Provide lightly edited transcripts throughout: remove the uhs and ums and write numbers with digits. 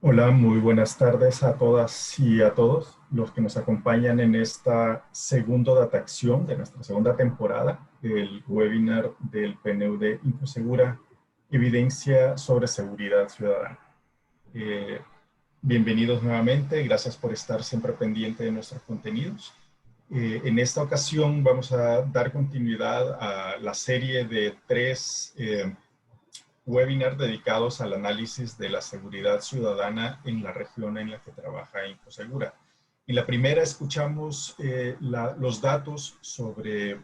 Hola, muy buenas tardes a todas y a todos los que nos acompañan en esta segunda Datacción de nuestra segunda temporada del webinar del PNUD Infosegura, Evidencia sobre Seguridad Ciudadana. Eh, Bienvenidos nuevamente, gracias por estar siempre pendiente de nuestros contenidos. En esta ocasión vamos a dar continuidad a la serie de tres webinar dedicados al análisis de la seguridad ciudadana en la región en la que trabaja Infosegura. En la primera escuchamos los datos sobre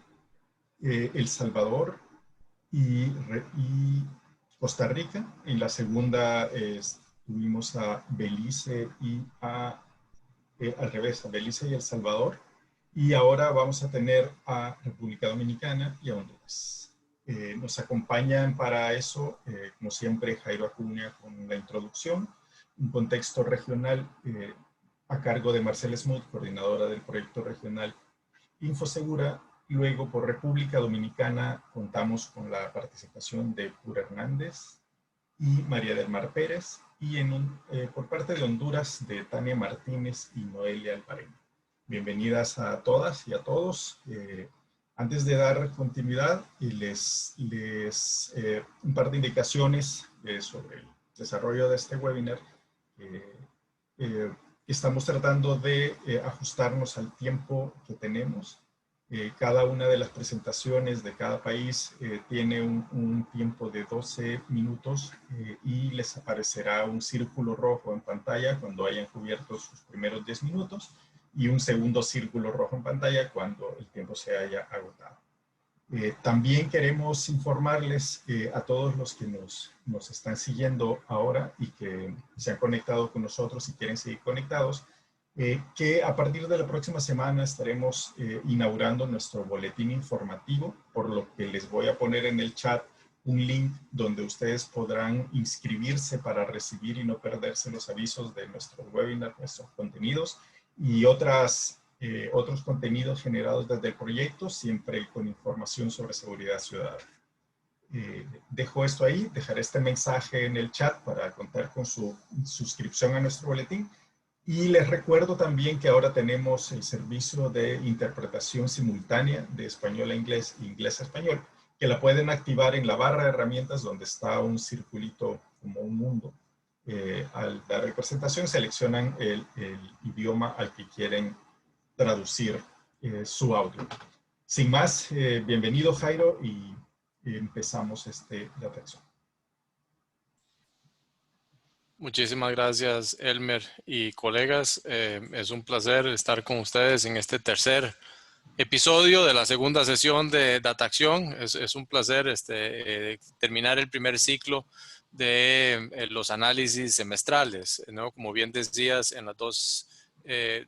El Salvador y Costa Rica. En la segunda tuvimos a Belice y al revés, a Belice y El Salvador. Y ahora vamos a tener a República Dominicana y a Honduras. Nos acompañan para eso, como siempre, Jairo Acuña con la introducción, un contexto regional a cargo de Marcela Smoot, coordinadora del proyecto regional Infosegura. Luego, por República Dominicana, contamos con la participación de Pura Hernández y María del Mar Pérez, y por parte de Honduras, de Tania Martínez y Noelia Alpareño. Bienvenidas a todas y a todos. Antes de dar continuidad, un par de indicaciones sobre el desarrollo de este webinar. Estamos tratando de ajustarnos al tiempo que tenemos. Cada una de las presentaciones de cada país tiene un tiempo de 12 minutos y les aparecerá un círculo rojo en pantalla cuando hayan cubierto sus primeros 10 minutos y un segundo círculo rojo en pantalla cuando el tiempo se haya agotado. También queremos informarles a todos los que nos están siguiendo ahora y que se han conectado con nosotros y quieren seguir conectados, que a partir de la próxima semana estaremos inaugurando nuestro boletín informativo, por lo que les voy a poner en el chat un link donde ustedes podrán inscribirse para recibir y no perderse los avisos de nuestros webinars, nuestros contenidos y otros contenidos generados desde el proyecto, siempre con información sobre seguridad ciudadana. Dejo esto ahí, dejaré este mensaje en el chat para contar con su suscripción a nuestro boletín. Y les recuerdo también que ahora tenemos el servicio de interpretación simultánea de español a inglés e inglés a español, que la pueden activar en la barra de herramientas donde está un circulito como un mundo. Al dar la presentación seleccionan el idioma al que quieren traducir su audio. Sin más, bienvenido Jairo y empezamos la atracción. Muchísimas gracias, Elmer y colegas. Es un placer estar con ustedes en este tercer episodio de la segunda sesión de Datacción. Es un placer terminar el primer ciclo de los análisis semestrales, ¿no? Como bien decías, en las dos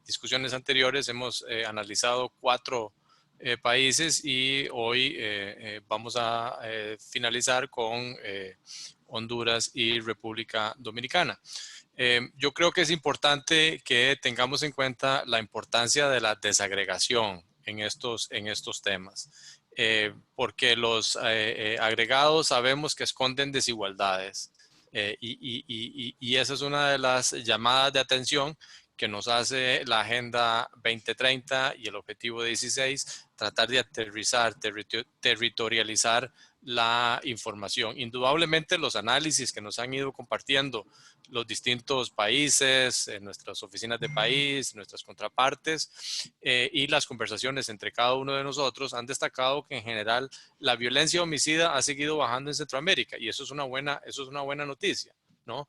discusiones anteriores hemos analizado 4 países y hoy vamos a finalizar con Honduras y República Dominicana. Yo creo que es importante que tengamos en cuenta la importancia de la desagregación en estos temas, porque los agregados sabemos que esconden desigualdades y esa es una de las llamadas de atención que nos hace la Agenda 2030 y el Objetivo 16, tratar de aterrizar, territorializar la información. Indudablemente los análisis que nos han ido compartiendo los distintos países, nuestras oficinas de país, nuestras contrapartes y las conversaciones entre cada uno de nosotros han destacado que en general la violencia homicida ha seguido bajando en Centroamérica y eso es una buena noticia, ¿no?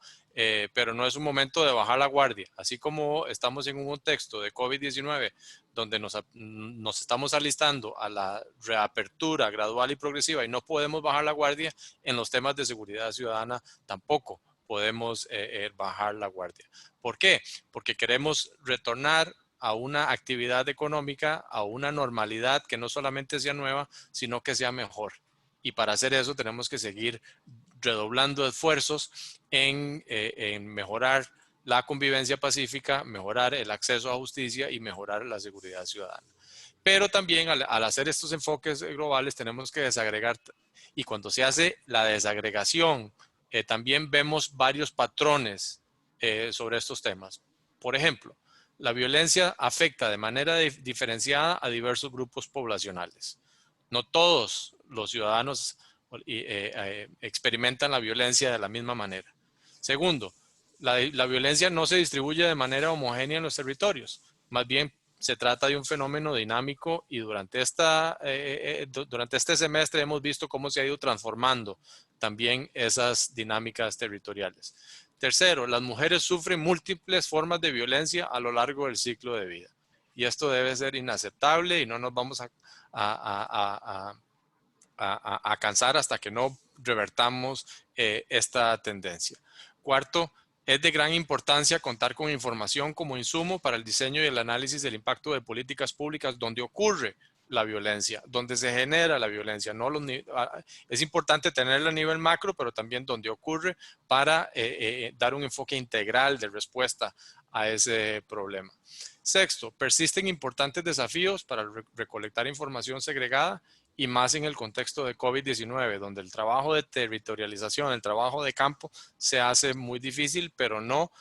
Pero no es un momento de bajar la guardia. Así como estamos en un contexto de COVID-19 donde nos estamos alistando a la reapertura gradual y progresiva y no podemos bajar la guardia, en los temas de seguridad ciudadana tampoco podemos bajar la guardia. ¿Por qué? Porque queremos retornar a una actividad económica, a una normalidad que no solamente sea nueva, sino que sea mejor. Y para hacer eso tenemos que seguir redoblando esfuerzos en mejorar la convivencia pacífica, mejorar el acceso a justicia y mejorar la seguridad ciudadana. Pero también al hacer estos enfoques globales tenemos que desagregar, y cuando se hace la desagregación también vemos varios patrones sobre estos temas. Por ejemplo, la violencia afecta de manera diferenciada a diversos grupos poblacionales. No todos los ciudadanos experimentan la violencia de la misma manera. Segundo, la violencia no se distribuye de manera homogénea en los territorios. Más bien, se trata de un fenómeno dinámico y durante este semestre hemos visto cómo se ha ido transformando también esas dinámicas territoriales. Tercero, las mujeres sufren múltiples formas de violencia a lo largo del ciclo de vida. Y esto debe ser inaceptable y no nos vamos a cansar hasta que no revertamos esta tendencia. Cuarto, es de gran importancia contar con información como insumo para el diseño y el análisis del impacto de políticas públicas donde ocurre la violencia, donde se genera la violencia. Es importante tenerla a nivel macro, pero también donde ocurre para dar un enfoque integral de respuesta a ese problema. Sexto, persisten importantes desafíos para recolectar información segregada y más en el contexto de COVID-19, donde el trabajo de territorialización, el trabajo de campo se hace muy difícil, pero no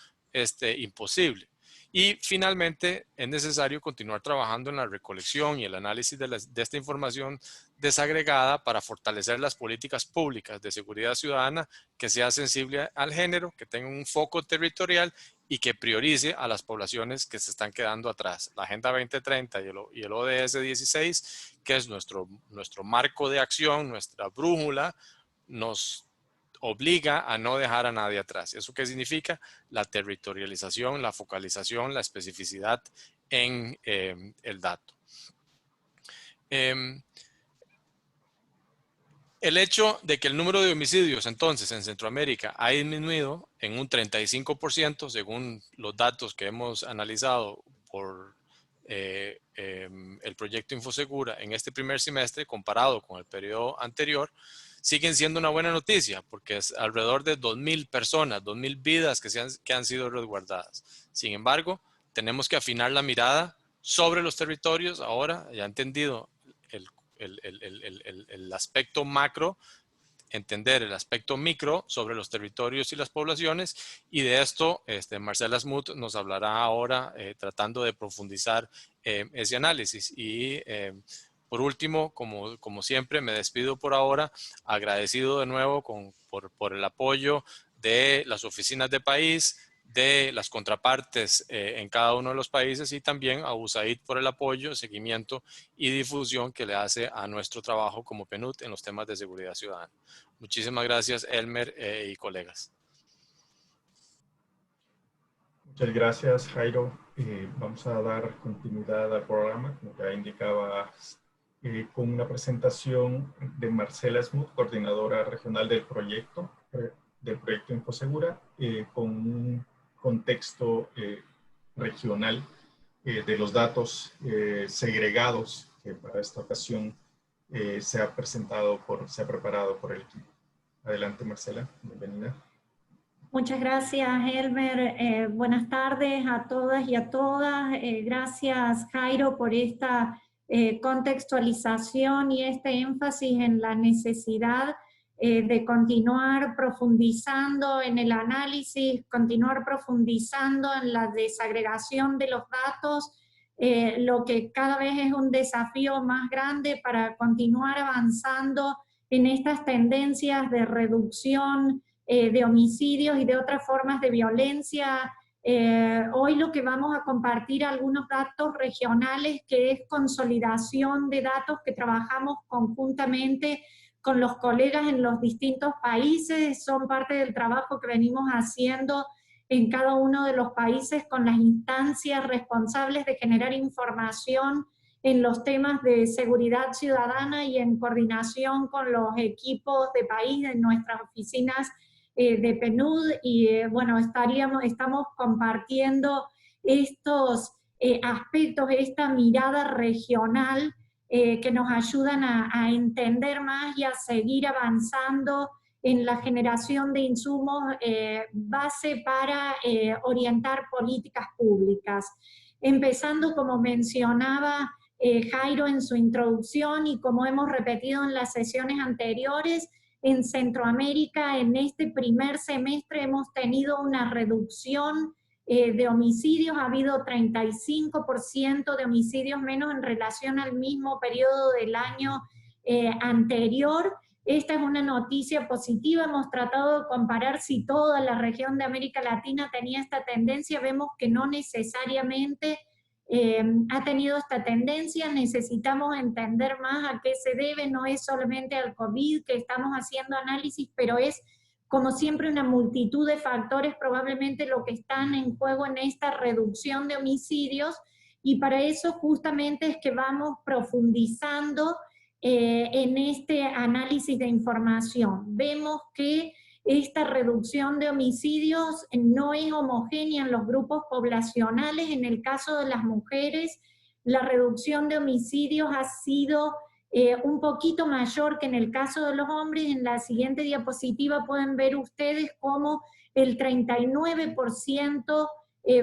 imposible. Y finalmente, es necesario continuar trabajando en la recolección y el análisis de esta información desagregada para fortalecer las políticas públicas de seguridad ciudadana que sea sensible al género, que tenga un foco territorial y que priorice a las poblaciones que se están quedando atrás. La Agenda 2030 y el ODS 16, que es nuestro marco de acción, nuestra brújula, nos obliga a no dejar a nadie atrás. ¿Eso qué significa? La territorialización, la focalización, la especificidad en el dato. El hecho de que el número de homicidios entonces en Centroamérica ha disminuido en un 35% según los datos que hemos analizado por el proyecto Infosegura en este primer semestre comparado con el periodo anterior, siguen siendo una buena noticia porque es alrededor de 2.000 personas, 2.000 vidas que han sido resguardadas. Sin embargo, tenemos que afinar la mirada sobre los territorios ahora, ya entendido el aspecto macro, entender el aspecto micro sobre los territorios y las poblaciones, y de esto Marcela Smoot nos hablará ahora tratando de profundizar ese análisis. Y por último, como siempre, me despido por ahora, agradecido de nuevo por el apoyo de las oficinas de país, de las contrapartes en cada uno de los países y también a USAID por el apoyo, seguimiento y difusión que le hace a nuestro trabajo como PNUD en los temas de seguridad ciudadana. Muchísimas gracias, Elmer y colegas. Muchas gracias, Jairo. Vamos a dar continuidad al programa, como ya indicaba, con una presentación de Marcela Smoot, coordinadora regional del proyecto Infosegura, con un contexto regional de los datos segregados que para esta ocasión se ha preparado por el equipo. Adelante, Marcela, bienvenida. Muchas gracias, Elmer. Buenas tardes a todas y a todas. Gracias, Jairo, por esta contextualización y este énfasis en la necesidad de continuar profundizando en el análisis, continuar profundizando en la desagregación de los datos, lo que cada vez es un desafío más grande para continuar avanzando en estas tendencias de reducción de homicidios y de otras formas de violencia. Hoy lo que vamos a compartir algunos datos regionales, que es consolidación de datos que trabajamos conjuntamente con los colegas en los distintos países, son parte del trabajo que venimos haciendo en cada uno de los países con las instancias responsables de generar información en los temas de seguridad ciudadana y en coordinación con los equipos de país en nuestras oficinas de PNUD. Y bueno, estamos compartiendo estos aspectos, esta mirada regional que nos ayudan a entender más y a seguir avanzando en la generación de insumos base para orientar políticas públicas. Empezando, como mencionaba Jairo en su introducción y como hemos repetido en las sesiones anteriores, en Centroamérica en este primer semestre hemos tenido una reducción de homicidios, ha habido 35% de homicidios menos en relación al mismo periodo del año anterior. Esta es una noticia positiva, hemos tratado de comparar si toda la región de América Latina tenía esta tendencia, vemos que no necesariamente ha tenido esta tendencia, necesitamos entender más a qué se debe, no es solamente al COVID que estamos haciendo análisis, pero es como siempre una multitud de factores probablemente lo que están en juego en esta reducción de homicidios, y para eso justamente es que vamos profundizando en este análisis de información. Vemos que esta reducción de homicidios no es homogénea en los grupos poblacionales. En el caso de las mujeres, la reducción de homicidios ha sido un poquito mayor que en el caso de los hombres. En la siguiente diapositiva pueden ver ustedes cómo el 39%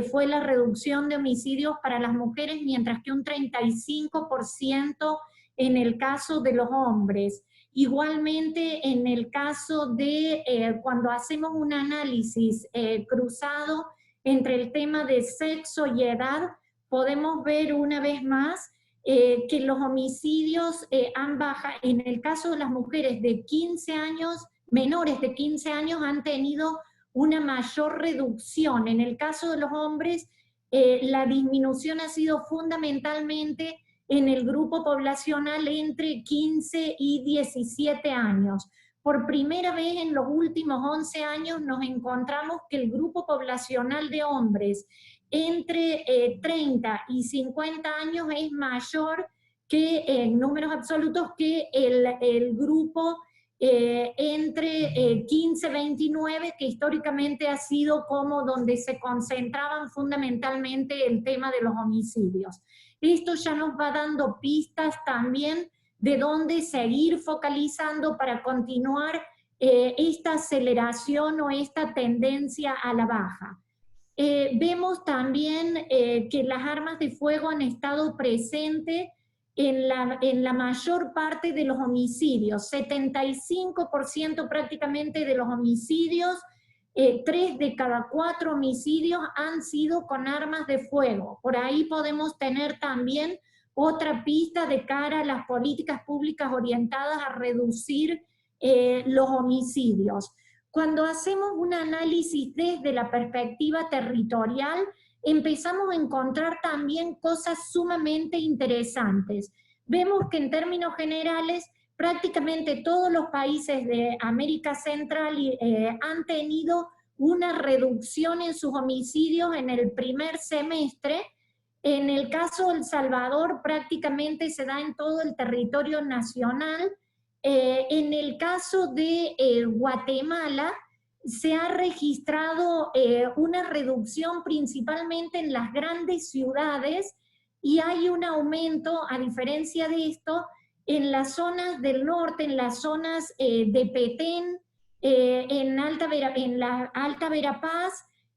fue la reducción de homicidios para las mujeres, mientras que un 35% en el caso de los hombres. Igualmente, en el caso de cuando hacemos un análisis cruzado entre el tema de sexo y edad, podemos ver una vez más que los homicidios han bajado. En el caso de las mujeres de 15 años, menores de 15 años, han tenido una mayor reducción. En el caso de los hombres, la disminución ha sido fundamentalmente en el grupo poblacional entre 15 y 17 años. Por primera vez en los últimos 11 años nos encontramos que el grupo poblacional de hombres entre 30 y 50 años es mayor que en números absolutos que el grupo entre 15 y 29, que históricamente ha sido como donde se concentraban fundamentalmente el tema de los homicidios. Esto ya nos va dando pistas también de dónde seguir focalizando para continuar esta aceleración o esta tendencia a la baja. Vemos también que las armas de fuego han estado presentes en la mayor parte de los homicidios, 75% prácticamente de los homicidios, 3 de cada 4 homicidios han sido con armas de fuego. Por ahí podemos tener también otra pista de cara a las políticas públicas orientadas a reducir los homicidios. Cuando hacemos un análisis desde la perspectiva territorial, empezamos a encontrar también cosas sumamente interesantes. Vemos que en términos generales, prácticamente todos los países de América Central han tenido una reducción en sus homicidios en el primer semestre. En el caso de El Salvador, prácticamente se da en todo el territorio nacional. En el caso de Guatemala, se ha registrado una reducción principalmente en las grandes ciudades, y hay un aumento, a diferencia de esto, en las zonas del norte, en las zonas de Petén, en la Alta Verapaz,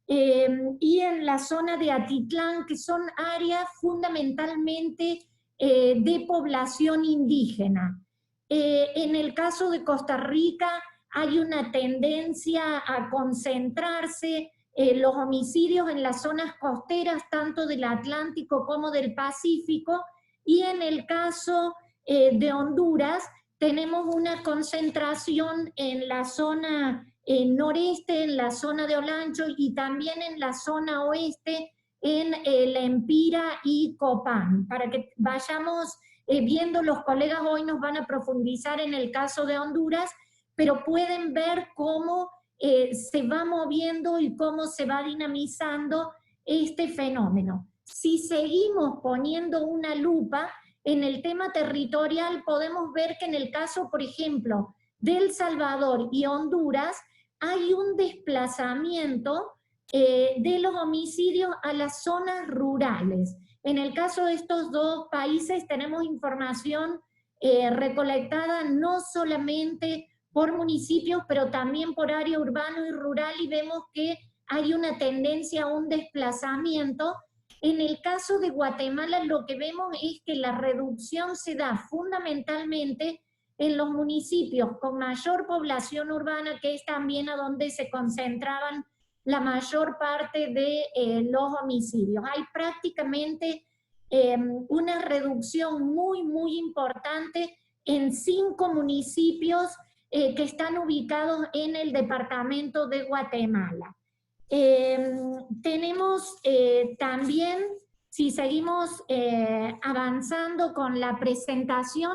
y en la zona de Atitlán, que son áreas fundamentalmente de población indígena. En el caso de Costa Rica hay una tendencia a concentrarse los homicidios en las zonas costeras, tanto del Atlántico como del Pacífico, y en el caso de Honduras tenemos una concentración en la zona noreste, en la zona de Olancho, y también en la zona oeste, en La Empira y Copán. Para que vayamos viendo, los colegas hoy nos van a profundizar en el caso de Honduras, pero pueden ver cómo se va moviendo y cómo se va dinamizando este fenómeno. Si seguimos poniendo una lupa en el tema territorial, podemos ver que en el caso, por ejemplo, de El Salvador y Honduras, hay un desplazamiento de los homicidios a las zonas rurales. En el caso de estos dos países tenemos información recolectada no solamente por municipios, pero también por área urbano y rural, y vemos que hay una tendencia a un desplazamiento. En el caso de Guatemala, lo que vemos es que la reducción se da fundamentalmente en los municipios con mayor población urbana, que es también a donde se concentraban la mayor parte de los homicidios. Hay prácticamente una reducción muy importante en 5 municipios que están ubicados en el departamento de Guatemala. Tenemos también, si seguimos avanzando con la presentación,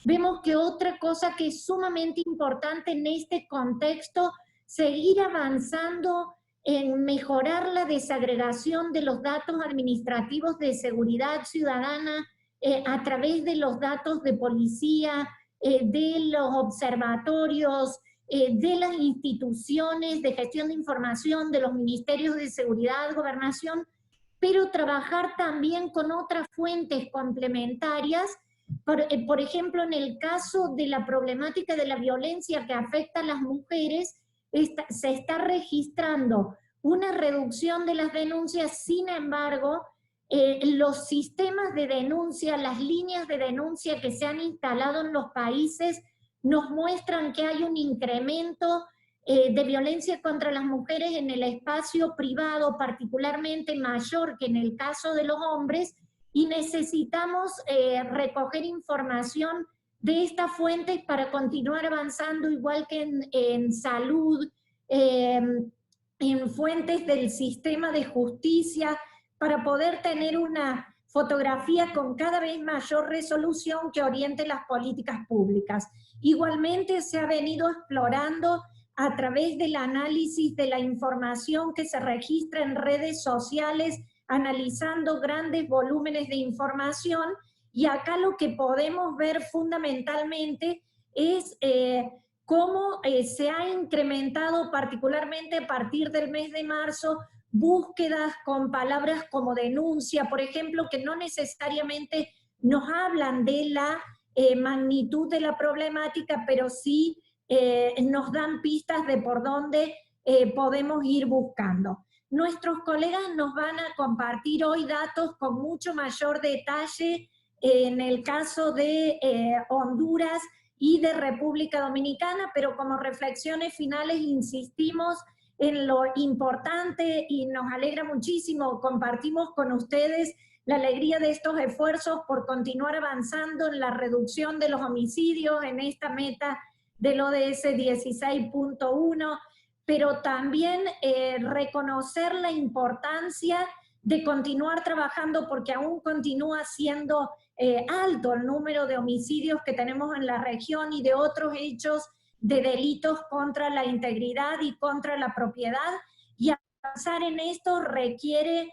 vemos que otra cosa que es sumamente importante en este contexto, seguir avanzando en mejorar la desagregación de los datos administrativos de seguridad ciudadana a través de los datos de policía, de los observatorios, de las instituciones de gestión de información, de los ministerios de seguridad, gobernación, pero trabajar también con otras fuentes complementarias. Por ejemplo, en el caso de la problemática de la violencia que afecta a las mujeres, se está registrando una reducción de las denuncias. Sin embargo, los sistemas de denuncia, las líneas de denuncia que se han instalado en los países nos muestran que hay un incremento de violencia contra las mujeres en el espacio privado, particularmente mayor que en el caso de los hombres, y necesitamos recoger información de estas fuentes para continuar avanzando, igual que en salud, en fuentes del sistema de justicia, para poder tener una fotografía con cada vez mayor resolución que oriente las políticas públicas. Igualmente se ha venido explorando a través del análisis de la información que se registra en redes sociales, analizando grandes volúmenes de información, y acá lo que podemos ver fundamentalmente es cómo se ha incrementado, particularmente a partir del mes de marzo, búsquedas con palabras como denuncia, por ejemplo, que no necesariamente nos hablan de la magnitud de la problemática, pero sí nos dan pistas de por dónde podemos ir buscando. Nuestros colegas nos van a compartir hoy datos con mucho mayor detalle en el caso de Honduras y de República Dominicana, pero como reflexiones finales insistimos en lo importante y nos alegra muchísimo, compartimos con ustedes la alegría de estos esfuerzos por continuar avanzando en la reducción de los homicidios, en esta meta del ODS 16.1, pero también reconocer la importancia de continuar trabajando, porque aún continúa siendo alto el número de homicidios que tenemos en la región y de otros hechos de delitos contra la integridad y contra la propiedad, y avanzar en esto requiere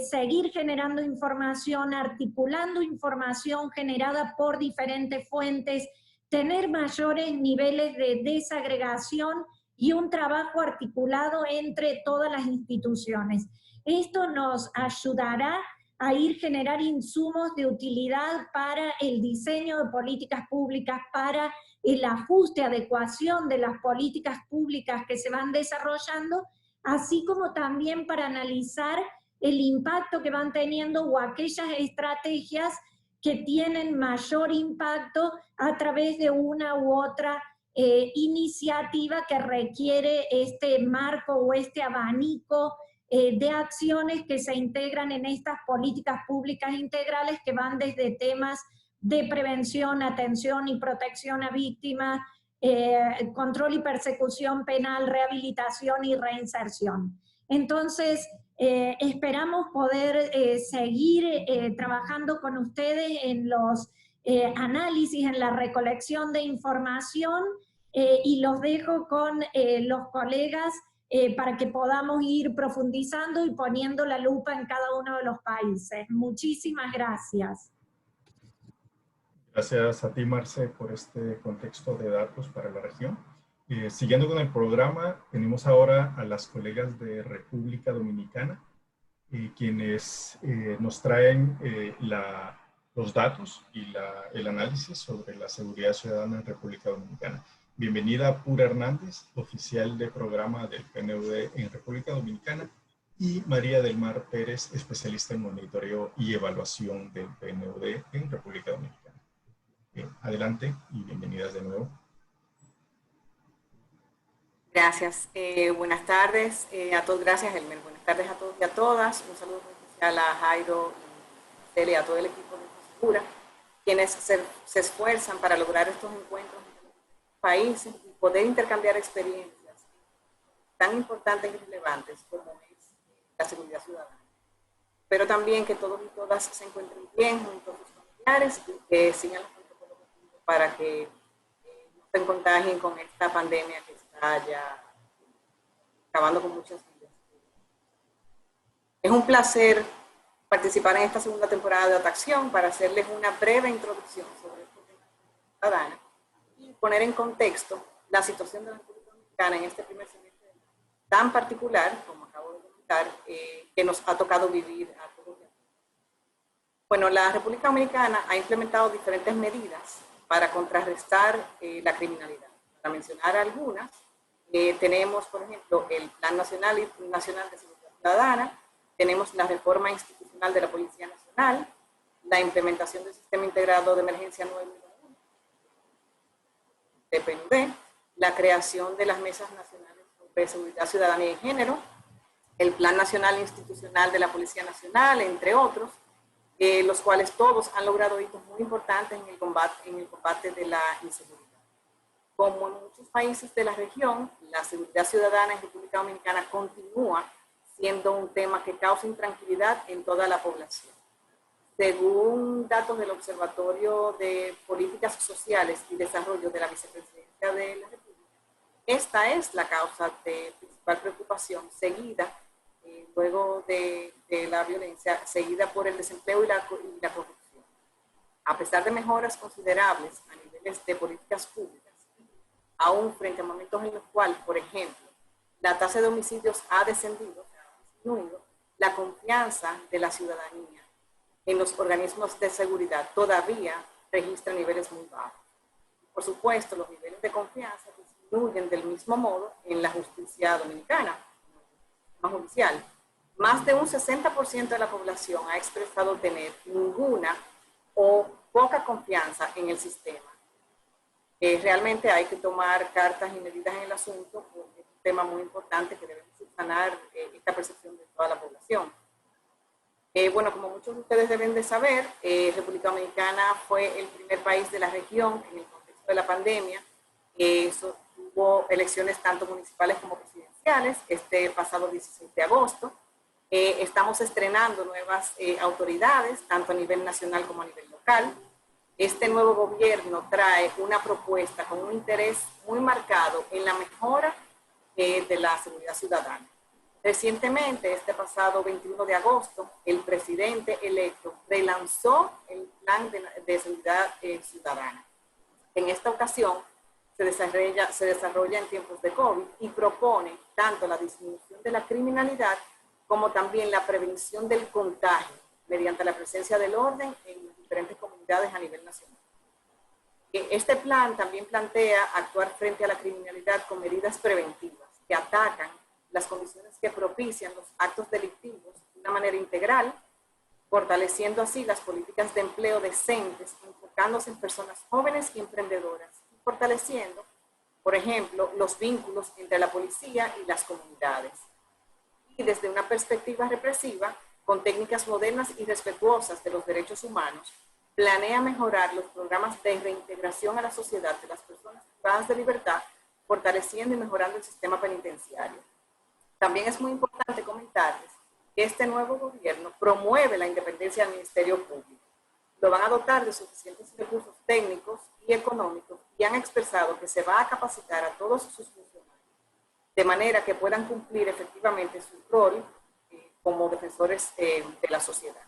seguir generando información, articulando información generada por diferentes fuentes, tener mayores niveles de desagregación y un trabajo articulado entre todas las instituciones. Esto nos ayudará a generar insumos de utilidad para el diseño de políticas públicas, para el ajuste, adecuación de las políticas públicas que se van desarrollando, así como también para analizar el impacto que van teniendo o aquellas estrategias que tienen mayor impacto a través de una u otra iniciativa que requiere este marco o este abanico de acciones que se integran en estas políticas públicas integrales que van desde temas de prevención, atención y protección a víctimas, control y persecución penal, rehabilitación y reinserción. Entonces, esperamos poder seguir trabajando con ustedes en los análisis, en la recolección de información, y los dejo con los colegas para que podamos ir profundizando y poniendo la lupa en cada uno de los países. Muchísimas gracias. Gracias a ti, Marce, por este contexto de datos para la región. Siguiendo con el programa, tenemos ahora a las colegas de República Dominicana, quienes nos traen los datos y el análisis sobre la seguridad ciudadana en República Dominicana. Bienvenida Pura Hernández, oficial de programa del PNUD en República Dominicana, y María del Mar Pérez, especialista en monitoreo y evaluación del PNUD en República Dominicana. Adelante y bienvenidas de nuevo. Gracias. Buenas tardes a todos. Gracias, Elmer. Buenas tardes a todos y a todas. Un saludo muy especial a Jairo y Celia y a todo el equipo de Segura, quienes se esfuerzan para lograr estos encuentros en los países y poder intercambiar experiencias tan importantes y relevantes como es la seguridad ciudadana. Pero también que todos y todas se encuentren bien junto a sus familiares y que sigan los protocolos para que no se contagien con esta pandemia que está ya acabando con muchas vidas. Es un placer participar en esta segunda temporada de Dataacción para hacerles una breve introducción sobre el tema ciudadana y poner en contexto la situación de la República Dominicana en este primer semestre tan particular, como acabo de comentar, que nos ha tocado vivir a todos. Bueno, la República Dominicana ha implementado diferentes medidas para contrarrestar la criminalidad. Para mencionar algunas, tenemos, por ejemplo, el Plan Nacional de Seguridad Ciudadana, tenemos la reforma institucional de la Policía Nacional, la implementación del Sistema Integrado de Emergencia 911, de PNUD, la creación de las Mesas Nacionales sobre Seguridad Ciudadana y Género, el Plan Nacional Institucional de la Policía Nacional, entre otros, los cuales todos han logrado hitos muy importantes en el combate de la inseguridad. Como en muchos países de la región, la seguridad ciudadana en República Dominicana continúa siendo un tema que causa intranquilidad en toda la población. Según datos del Observatorio de Políticas Sociales y Desarrollo de la Vicepresidencia de la República, esta es la causa de principal preocupación, seguida, luego de la violencia, seguida por el desempleo y la corrupción. A pesar de mejoras considerables a niveles de políticas públicas, aún frente a momentos en los cuales, por ejemplo, la tasa de homicidios ha descendido, la confianza de la ciudadanía en los organismos de seguridad todavía registra niveles muy bajos. Por supuesto, los niveles de confianza disminuyen del mismo modo en la justicia dominicana, la judicial. Más de un 60% de la población ha expresado tener ninguna o poca confianza en el sistema. Realmente hay que tomar cartas y medidas en el asunto porque es un tema muy importante que debemos subsanar esta percepción de toda la población. Bueno, como muchos de ustedes deben de saber, República Dominicana fue el primer país de la región que en el contexto de la pandemia tuvo elecciones tanto municipales como presidenciales este pasado 16 de agosto. Estamos estrenando nuevas autoridades, tanto a nivel nacional como a nivel local. Este nuevo gobierno trae una propuesta con un interés muy marcado en la mejora de la seguridad ciudadana. Recientemente, este pasado 21 de agosto, el presidente electo relanzó el Plan de Seguridad Ciudadana. En esta ocasión, se desarrolla en tiempos de COVID y propone tanto la disminución de la criminalidad como también la prevención del contagio mediante la presencia del orden en diferentes comunidades a nivel nacional. Este plan también plantea actuar frente a la criminalidad con medidas preventivas que atacan las condiciones que propician los actos delictivos de una manera integral, fortaleciendo así las políticas de empleo decentes, enfocándose en personas jóvenes y emprendedoras, y fortaleciendo, por ejemplo, los vínculos entre la policía y las comunidades. Y desde una perspectiva represiva, con técnicas modernas y respetuosas de los derechos humanos, planea mejorar los programas de reintegración a la sociedad de las personas privadas de libertad, fortaleciendo y mejorando el sistema penitenciario. También es muy importante comentarles que este nuevo gobierno promueve la independencia del Ministerio Público. Lo van a dotar de suficientes recursos técnicos y económicos y han expresado que se va a capacitar a todos sus funcionarios de manera que puedan cumplir efectivamente su rol como defensores de la sociedad.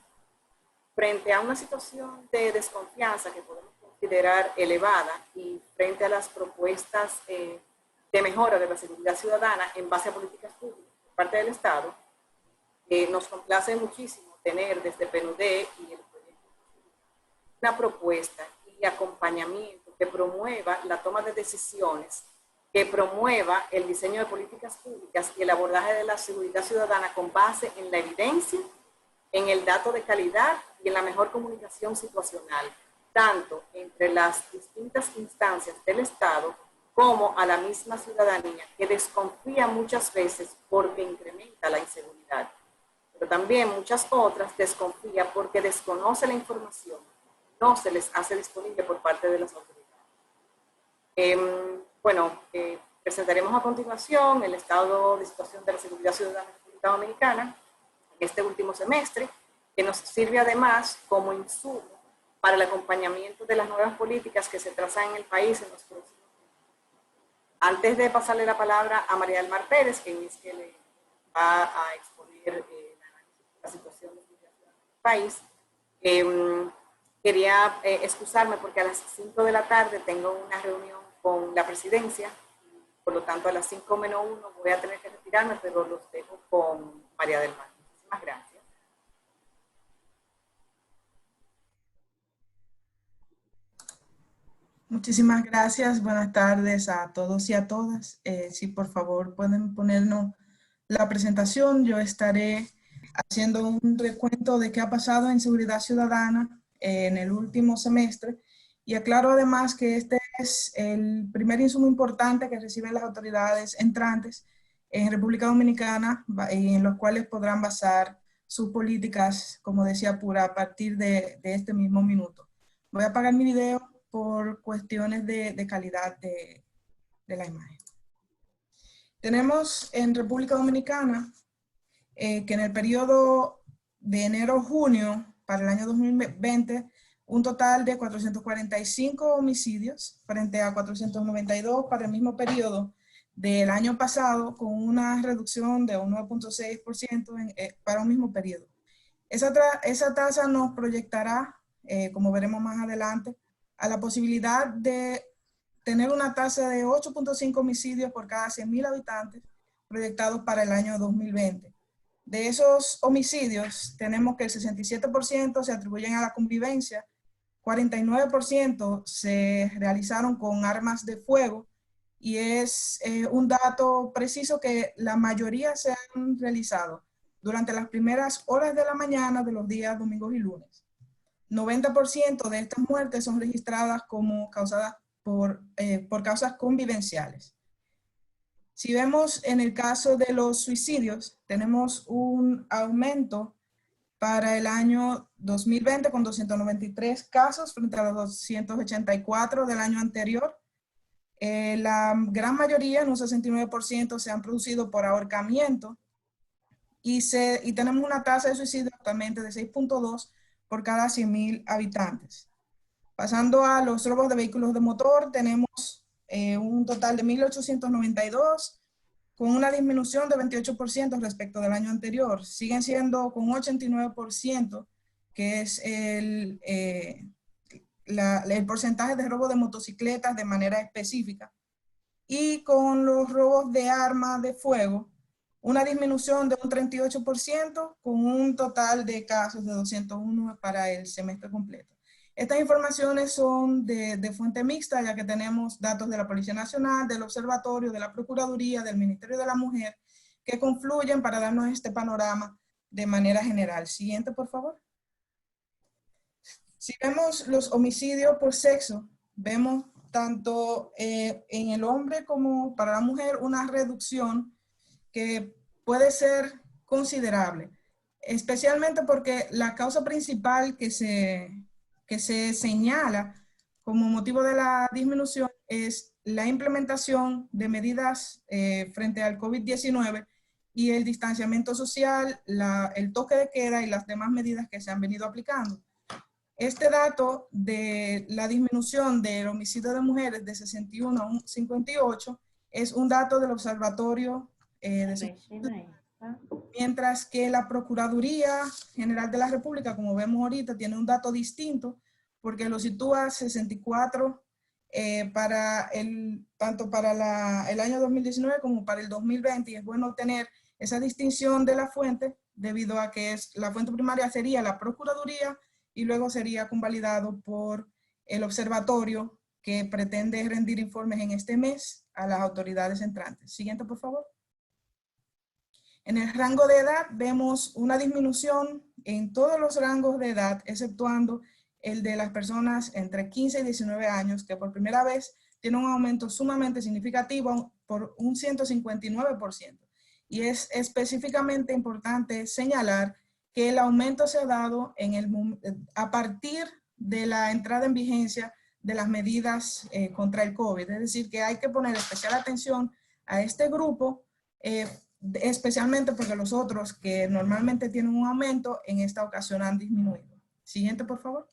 Frente a una situación de desconfianza que podemos considerar elevada y frente a las propuestas de mejora de la seguridad ciudadana en base a políticas públicas por parte del Estado, nos complace muchísimo tener desde PNUD y el proyecto una propuesta y acompañamiento que promueva la toma de decisiones, que promueva el diseño de políticas públicas y el abordaje de la seguridad ciudadana con base en la evidencia, en el dato de calidad y en la mejor comunicación situacional, tanto entre las distintas instancias del Estado como a la misma ciudadanía, que desconfía muchas veces porque incrementa la inseguridad. Pero también muchas otras desconfía porque desconoce la información, no se les hace disponible por parte de las autoridades. Presentaremos a continuación el estado de situación de la seguridad ciudadana en la República Dominicana en este último semestre, que nos sirve además como insumo para el acompañamiento de las nuevas políticas que se trazan en el país en los próximos años. Antes de pasarle la palabra a María del Mar Pérez, quien es que le va a exponer la situación de seguridad ciudadana en el país, quería excusarme porque a las 5 de la tarde tengo una reunión con la presidencia. Por lo tanto, a las 5 menos 1 voy a tener que retirarme, pero los dejo con María del Mar. Muchísimas gracias. Muchísimas gracias. Buenas tardes a todos y a todas. Si por favor pueden ponernos la presentación, yo estaré haciendo un recuento de qué ha pasado en seguridad ciudadana en el último semestre. Y aclaro además que este es el primer insumo importante que reciben las autoridades entrantes en República Dominicana, en los cuales podrán basar sus políticas, como decía Pura, a partir de este mismo minuto. Voy a apagar mi video por cuestiones de calidad de la imagen. Tenemos en República Dominicana que en el periodo de enero-junio para el año 2020, un total de 445 homicidios frente a 492 para el mismo periodo del año pasado, con una reducción de un 9.6% para un mismo periodo. Esa tasa nos proyectará, como veremos más adelante, a la posibilidad de tener una tasa de 8.5 homicidios por cada 100.000 habitantes proyectados para el año 2020. De esos homicidios, tenemos que el 67% se atribuyen a la convivencia, 49% se realizaron con armas de fuego, y es un dato preciso que la mayoría se han realizado durante las primeras horas de la mañana de los días domingos y lunes. 90% de estas muertes son registradas como causadas por causas convivenciales. Si vemos en el caso de los suicidios, tenemos un aumento para el año 2020 con 293 casos frente a los 284 del año anterior. La gran mayoría, en un 69%, se han producido por ahorcamiento y tenemos una tasa de suicidio actualmente de 6.2 por cada 100.000 habitantes. Pasando a los robos de vehículos de motor, tenemos un total de 1.892, con una disminución de 28% respecto del año anterior. Siguen siendo con 89%, que es el porcentaje de robo de motocicletas de manera específica. Y con los robos de armas de fuego, una disminución de un 38%, con un total de casos de 201 para el semestre completo. Estas informaciones son de fuente mixta, ya que tenemos datos de la Policía Nacional, del Observatorio, de la Procuraduría, del Ministerio de la Mujer, que confluyen para darnos este panorama de manera general. Siguiente, por favor. Si vemos los homicidios por sexo, vemos tanto en el hombre como para la mujer una reducción que puede ser considerable, especialmente porque la causa principal que se señala como motivo de la disminución es la implementación de medidas frente al COVID-19 y el distanciamiento social, el toque de queda y las demás medidas que se han venido aplicando. Este dato de la disminución del homicidio de mujeres de 61 a 58 es un dato del Observatorio mientras que la Procuraduría General de la República, como vemos ahorita, tiene un dato distinto porque lo sitúa 64 tanto para el año 2019 como para el 2020, y es bueno tener esa distinción de la fuente debido a que la fuente primaria sería la Procuraduría y luego sería convalidado por el observatorio que pretende rendir informes en este mes a las autoridades entrantes. Siguiente, por favor. En el rango de edad vemos una disminución en todos los rangos de edad, exceptuando el de las personas entre 15 y 19 años, que por primera vez tiene un aumento sumamente significativo por un 159%. Y es específicamente importante señalar que el aumento se ha dado a partir de la entrada en vigencia de las medidas contra el COVID. Es decir, que hay que poner especial atención a este grupo, especialmente porque los otros que normalmente tienen un aumento, en esta ocasión han disminuido. Siguiente, por favor.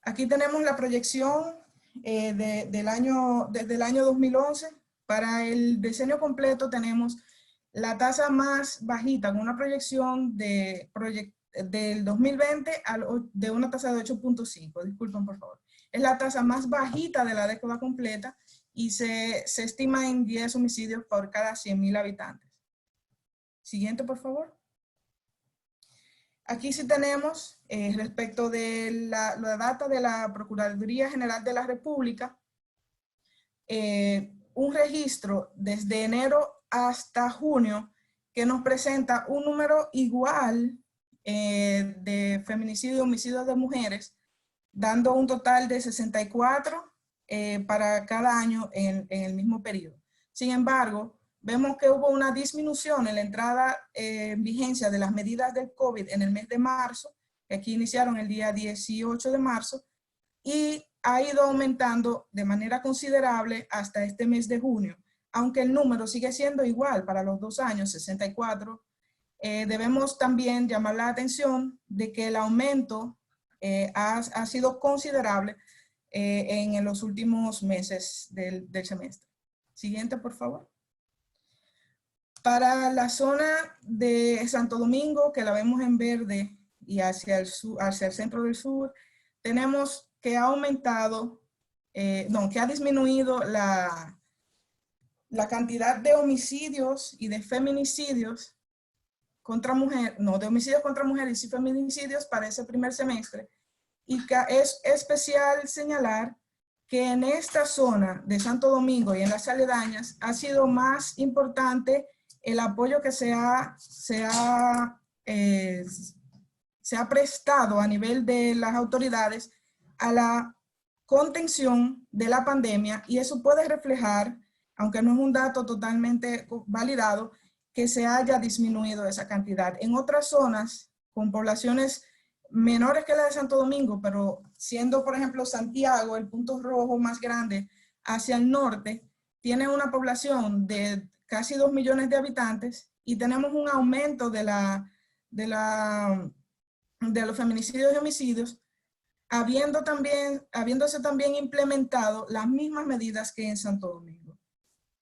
Aquí tenemos la proyección desde el año 2011. Para el decenio completo tenemos la tasa más bajita, con una proyección del 2020 de una tasa de 8.5. Disculpen, por favor. Es la tasa más bajita de la década completa y se estima en 10 homicidios por cada 100,000 habitantes. Siguiente, por favor. Aquí sí tenemos, respecto de la data de la Procuraduría General de la República, un registro desde enero hasta junio que nos presenta un número igual de feminicidio y homicidios de mujeres, dando un total de 64 para cada año en el mismo periodo. Sin embargo, vemos que hubo una disminución en la entrada en vigencia de las medidas del COVID en el mes de marzo, que aquí iniciaron el día 18 de marzo, y ha ido aumentando de manera considerable hasta este mes de junio, aunque el número sigue siendo igual para los 2 años, 64. Debemos también llamar la atención de que el aumento ha sido considerable en los últimos meses del semestre. Siguiente, por favor. Para la zona de Santo Domingo, que la vemos en verde y hacia el sur, hacia el centro del sur, tenemos que ha aumentado, que ha disminuido la cantidad de homicidios y de feminicidios contra mujeres, de homicidios contra mujeres y feminicidios para ese primer semestre. Y que es especial señalar que en esta zona de Santo Domingo y en las aledañas ha sido más importante el apoyo que se ha prestado a nivel de las autoridades a la contención de la pandemia, y eso puede reflejar, aunque no es un dato totalmente validado, que se haya disminuido esa cantidad. En otras zonas, con poblaciones menores que la de Santo Domingo, pero siendo, por ejemplo, Santiago el punto rojo más grande hacia el norte, tiene una población de casi 2 millones de habitantes y tenemos un aumento de los feminicidios y homicidios, habiéndose también implementado las mismas medidas que en Santo Domingo.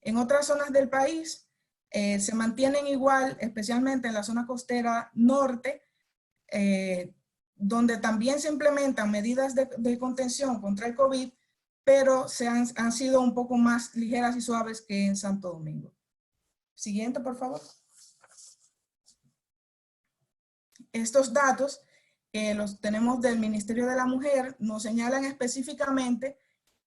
En otras zonas del país se mantienen igual, especialmente en la zona costera norte, donde también se implementan medidas de contención contra el COVID, pero han sido un poco más ligeras y suaves que en Santo Domingo. Siguiente, por favor. Estos datos que los tenemos del Ministerio de la Mujer nos señalan específicamente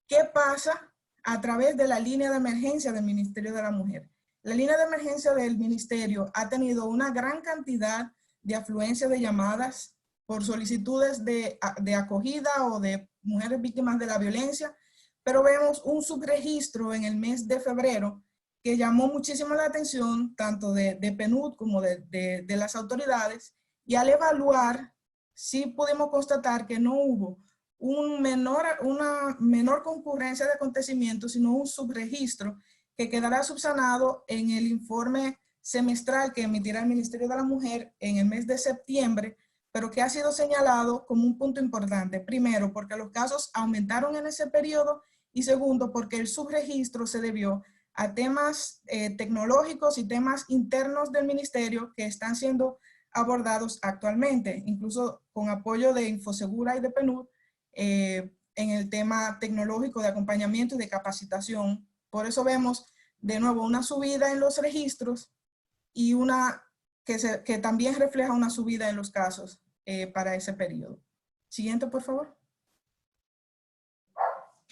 qué pasa a través de la línea de emergencia del Ministerio de la Mujer. La línea de emergencia del Ministerio ha tenido una gran cantidad de afluencia de llamadas por solicitudes de acogida o de mujeres víctimas de la violencia, pero vemos un subregistro en el mes de febrero que llamó muchísimo la atención tanto de PNUD como de las autoridades, y al evaluar sí pudimos constatar que no hubo una menor concurrencia de acontecimientos, sino un subregistro que quedará subsanado en el informe semestral que emitirá el Ministerio de la Mujer en el mes de septiembre, pero que ha sido señalado como un punto importante. Primero, porque los casos aumentaron en ese periodo, y segundo, porque el subregistro se debió a temas tecnológicos y temas internos del ministerio que están siendo abordados actualmente, incluso con apoyo de Infosegura y de PNUD, en el tema tecnológico de acompañamiento y de capacitación. Por eso vemos de nuevo una subida en los registros y una que también refleja una subida en los casos para ese periodo. Siguiente, por favor.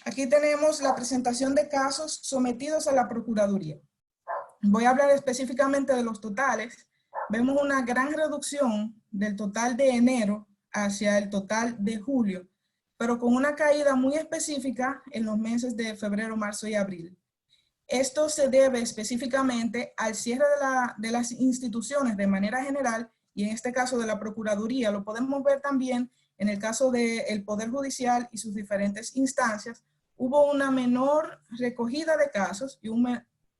Aquí tenemos la presentación de casos sometidos a la Procuraduría. Voy a hablar específicamente de los totales, vemos una gran reducción del total de enero hacia el total de julio, pero con una caída muy específica en los meses de febrero, marzo y abril. Esto se debe específicamente al cierre de las instituciones de manera general, y en este caso de la Procuraduría. Lo podemos ver también en el caso del Poder Judicial y sus diferentes instancias. Hubo una menor recogida de casos y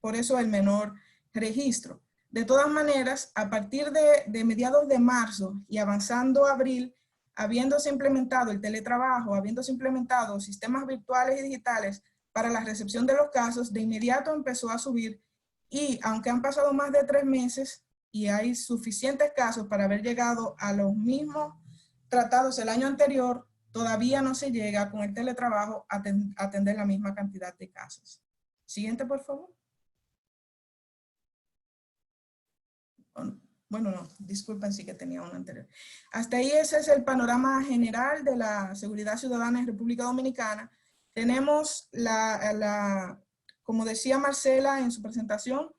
por eso el menor registro. De todas maneras, a partir de mediados de marzo y avanzando a abril, habiéndose implementado el teletrabajo, habiéndose implementado sistemas virtuales y digitales para la recepción de los casos, de inmediato empezó a subir, y aunque han pasado más de 3 meses y hay suficientes casos para haber llegado a los mismos tratados el año anterior, todavía no se llega con el teletrabajo a atender la misma cantidad de casos. Siguiente, por favor. Bueno, no, disculpen, sí que tenía uno anterior. Hasta ahí ese es el panorama general de la seguridad ciudadana en República Dominicana. Tenemos, como decía Marcela en su presentación,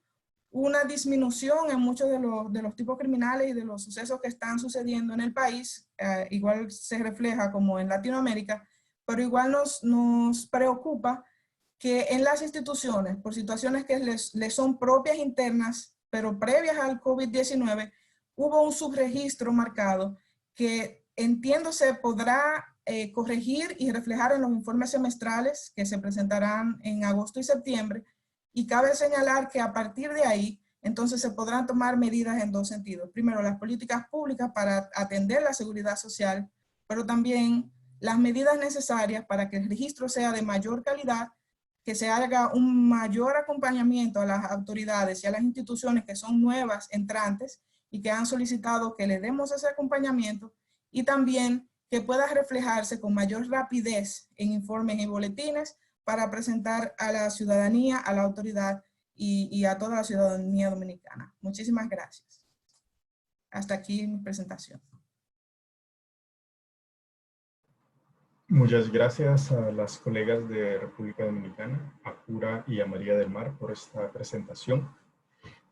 una disminución en muchos de los tipos criminales y de los sucesos que están sucediendo en el país. Igual se refleja como en Latinoamérica, pero igual nos preocupa que en las instituciones, por situaciones que les son propias internas, pero previas al COVID-19, hubo un subregistro marcado que entiendo se podrá corregir y reflejar en los informes semestrales que se presentarán en agosto y septiembre, y cabe señalar que a partir de ahí, entonces se podrán tomar medidas en 2 sentidos. Primero, las políticas públicas para atender la seguridad social, pero también las medidas necesarias para que el registro sea de mayor calidad, que se haga un mayor acompañamiento a las autoridades y a las instituciones que son nuevas, entrantes, y que han solicitado que le demos ese acompañamiento, y también que pueda reflejarse con mayor rapidez en informes y boletines para presentar a la ciudadanía, a la autoridad y a toda la ciudadanía dominicana. Muchísimas gracias. Hasta aquí mi presentación. Muchas gracias a las colegas de República Dominicana, a Cura y a María del Mar, por esta presentación.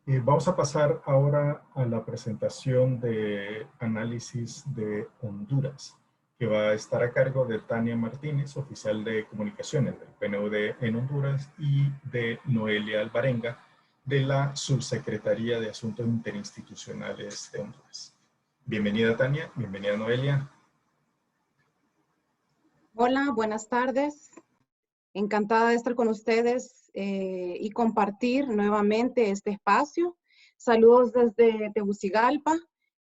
Vamos a pasar ahora a la presentación de análisis de Honduras, que va a estar a cargo de Tania Martínez, oficial de comunicaciones del PNUD en Honduras, y de Noelia Alvarenga, de la Subsecretaría de Asuntos Interinstitucionales de Honduras. Bienvenida, Tania. Bienvenida, Noelia. Hola, buenas tardes. Encantada de estar con ustedes y compartir nuevamente este espacio. Saludos desde Tegucigalpa.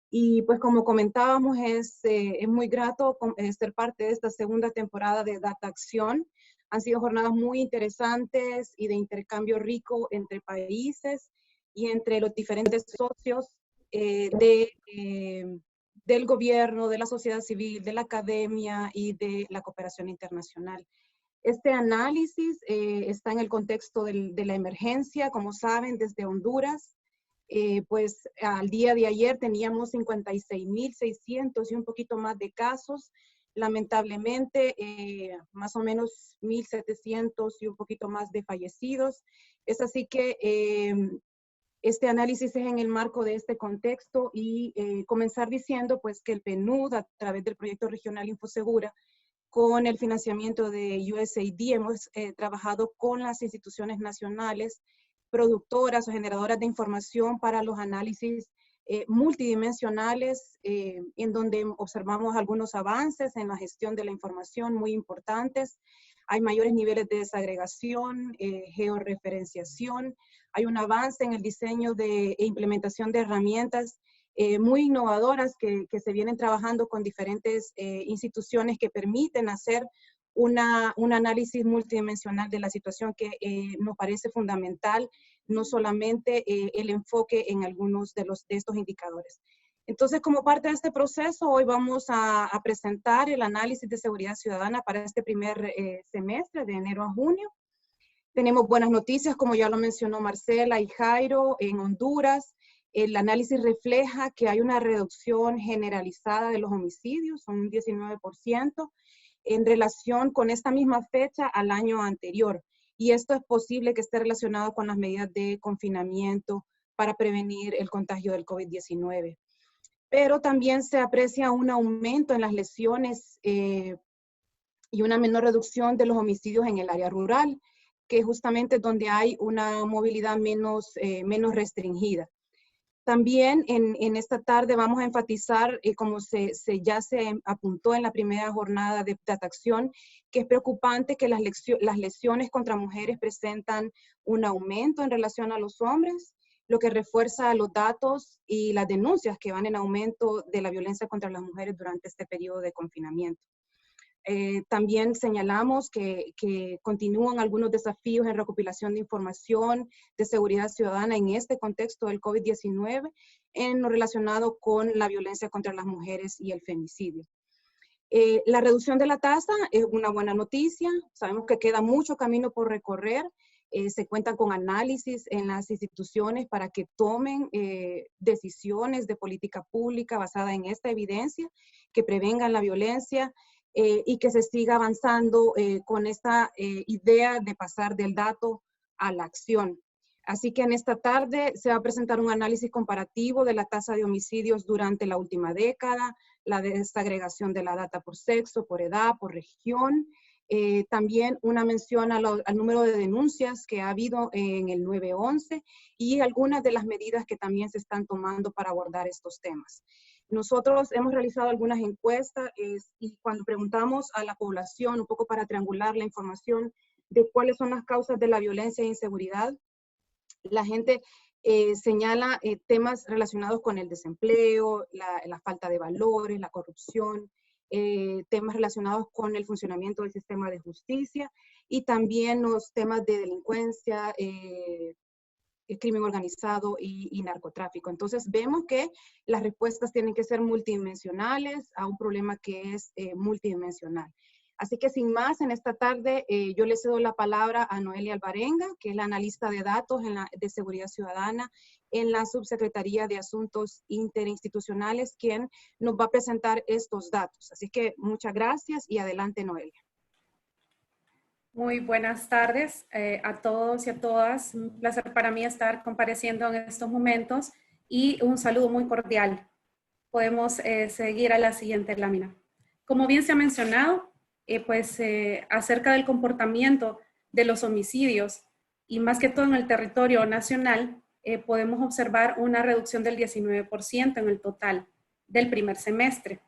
Y pues como comentábamos, es muy grato ser parte de esta segunda temporada de Data Acción. Han sido jornadas muy interesantes y de intercambio rico entre países y entre los diferentes socios del gobierno, de la sociedad civil, de la academia y de la cooperación internacional. Este análisis está en el contexto de la emergencia, como saben, desde Honduras. Pues al día de ayer teníamos 56.600 y un poquito más de casos. Lamentablemente, más o menos 1.700 y un poquito más de fallecidos. Es así que este análisis es en el marco de este contexto y comenzar diciendo pues que el PNUD, a través del proyecto regional Infosegura, con el financiamiento de USAID, hemos trabajado con las instituciones nacionales, productoras o generadoras de información para los análisis multidimensionales, en donde observamos algunos avances en la gestión de la información muy importantes. Hay mayores niveles de desagregación, georreferenciación. Hay un avance en el diseño e implementación de herramientas muy innovadoras que se vienen trabajando con diferentes instituciones que permiten hacer un análisis multidimensional de la situación que nos parece fundamental, no solamente el enfoque en algunos de estos indicadores. Entonces, como parte de este proceso, hoy vamos a presentar el análisis de seguridad ciudadana para este primer semestre, de enero a junio. Tenemos buenas noticias, como ya lo mencionó Marcela y Jairo, en Honduras. El análisis refleja que hay una reducción generalizada de los homicidios, son un 19%, en relación con esta misma fecha al año anterior. Y esto es posible que esté relacionado con las medidas de confinamiento para prevenir el contagio del COVID-19. Pero también se aprecia un aumento en las lesiones y una menor reducción de los homicidios en el área rural, que justamente es donde hay una movilidad menos restringida. También en esta tarde vamos a enfatizar, como ya se apuntó en la primera jornada de acción, que es preocupante que las lesiones contra mujeres presentan un aumento en relación a los hombres, lo que refuerza los datos y las denuncias que van en aumento de la violencia contra las mujeres durante este periodo de confinamiento. También señalamos que continúan algunos desafíos en recopilación de información de seguridad ciudadana en este contexto del COVID-19 en lo relacionado con la violencia contra las mujeres y el femicidio. La reducción de la tasa es una buena noticia. Sabemos que queda mucho camino por recorrer. Se cuentan con análisis en las instituciones para que tomen decisiones de política pública basada en esta evidencia, que prevengan la violencia, y que se siga avanzando con esta idea de pasar del dato a la acción. Así que en esta tarde se va a presentar un análisis comparativo de la tasa de homicidios durante la última década, la desagregación de la data por sexo, por edad, por región, también una mención al número de denuncias que ha habido en el 911 y algunas de las medidas que también se están tomando para abordar estos temas. Nosotros hemos realizado algunas encuestas y cuando preguntamos a la población, un poco para triangular la información de cuáles son las causas de la violencia e inseguridad, la gente señala temas relacionados con el desempleo, la falta de valores, la corrupción, temas relacionados con el funcionamiento del sistema de justicia y también los temas de delincuencia, crimen organizado y narcotráfico. Entonces vemos que las respuestas tienen que ser multidimensionales a un problema que es multidimensional. Así que sin más, en esta tarde yo le cedo la palabra a Noelia Alvarenga, que es la analista de datos de seguridad ciudadana en la Subsecretaría de Asuntos Interinstitucionales, quien nos va a presentar estos datos. Así que muchas gracias y adelante, Noelia. Muy buenas tardes a todos y a todas. Un placer para mí estar compareciendo en estos momentos y un saludo muy cordial. Podemos seguir a la siguiente lámina. Como bien se ha mencionado, acerca del comportamiento de los homicidios y más que todo en el territorio nacional, podemos observar una reducción del 19% en el total del primer semestre.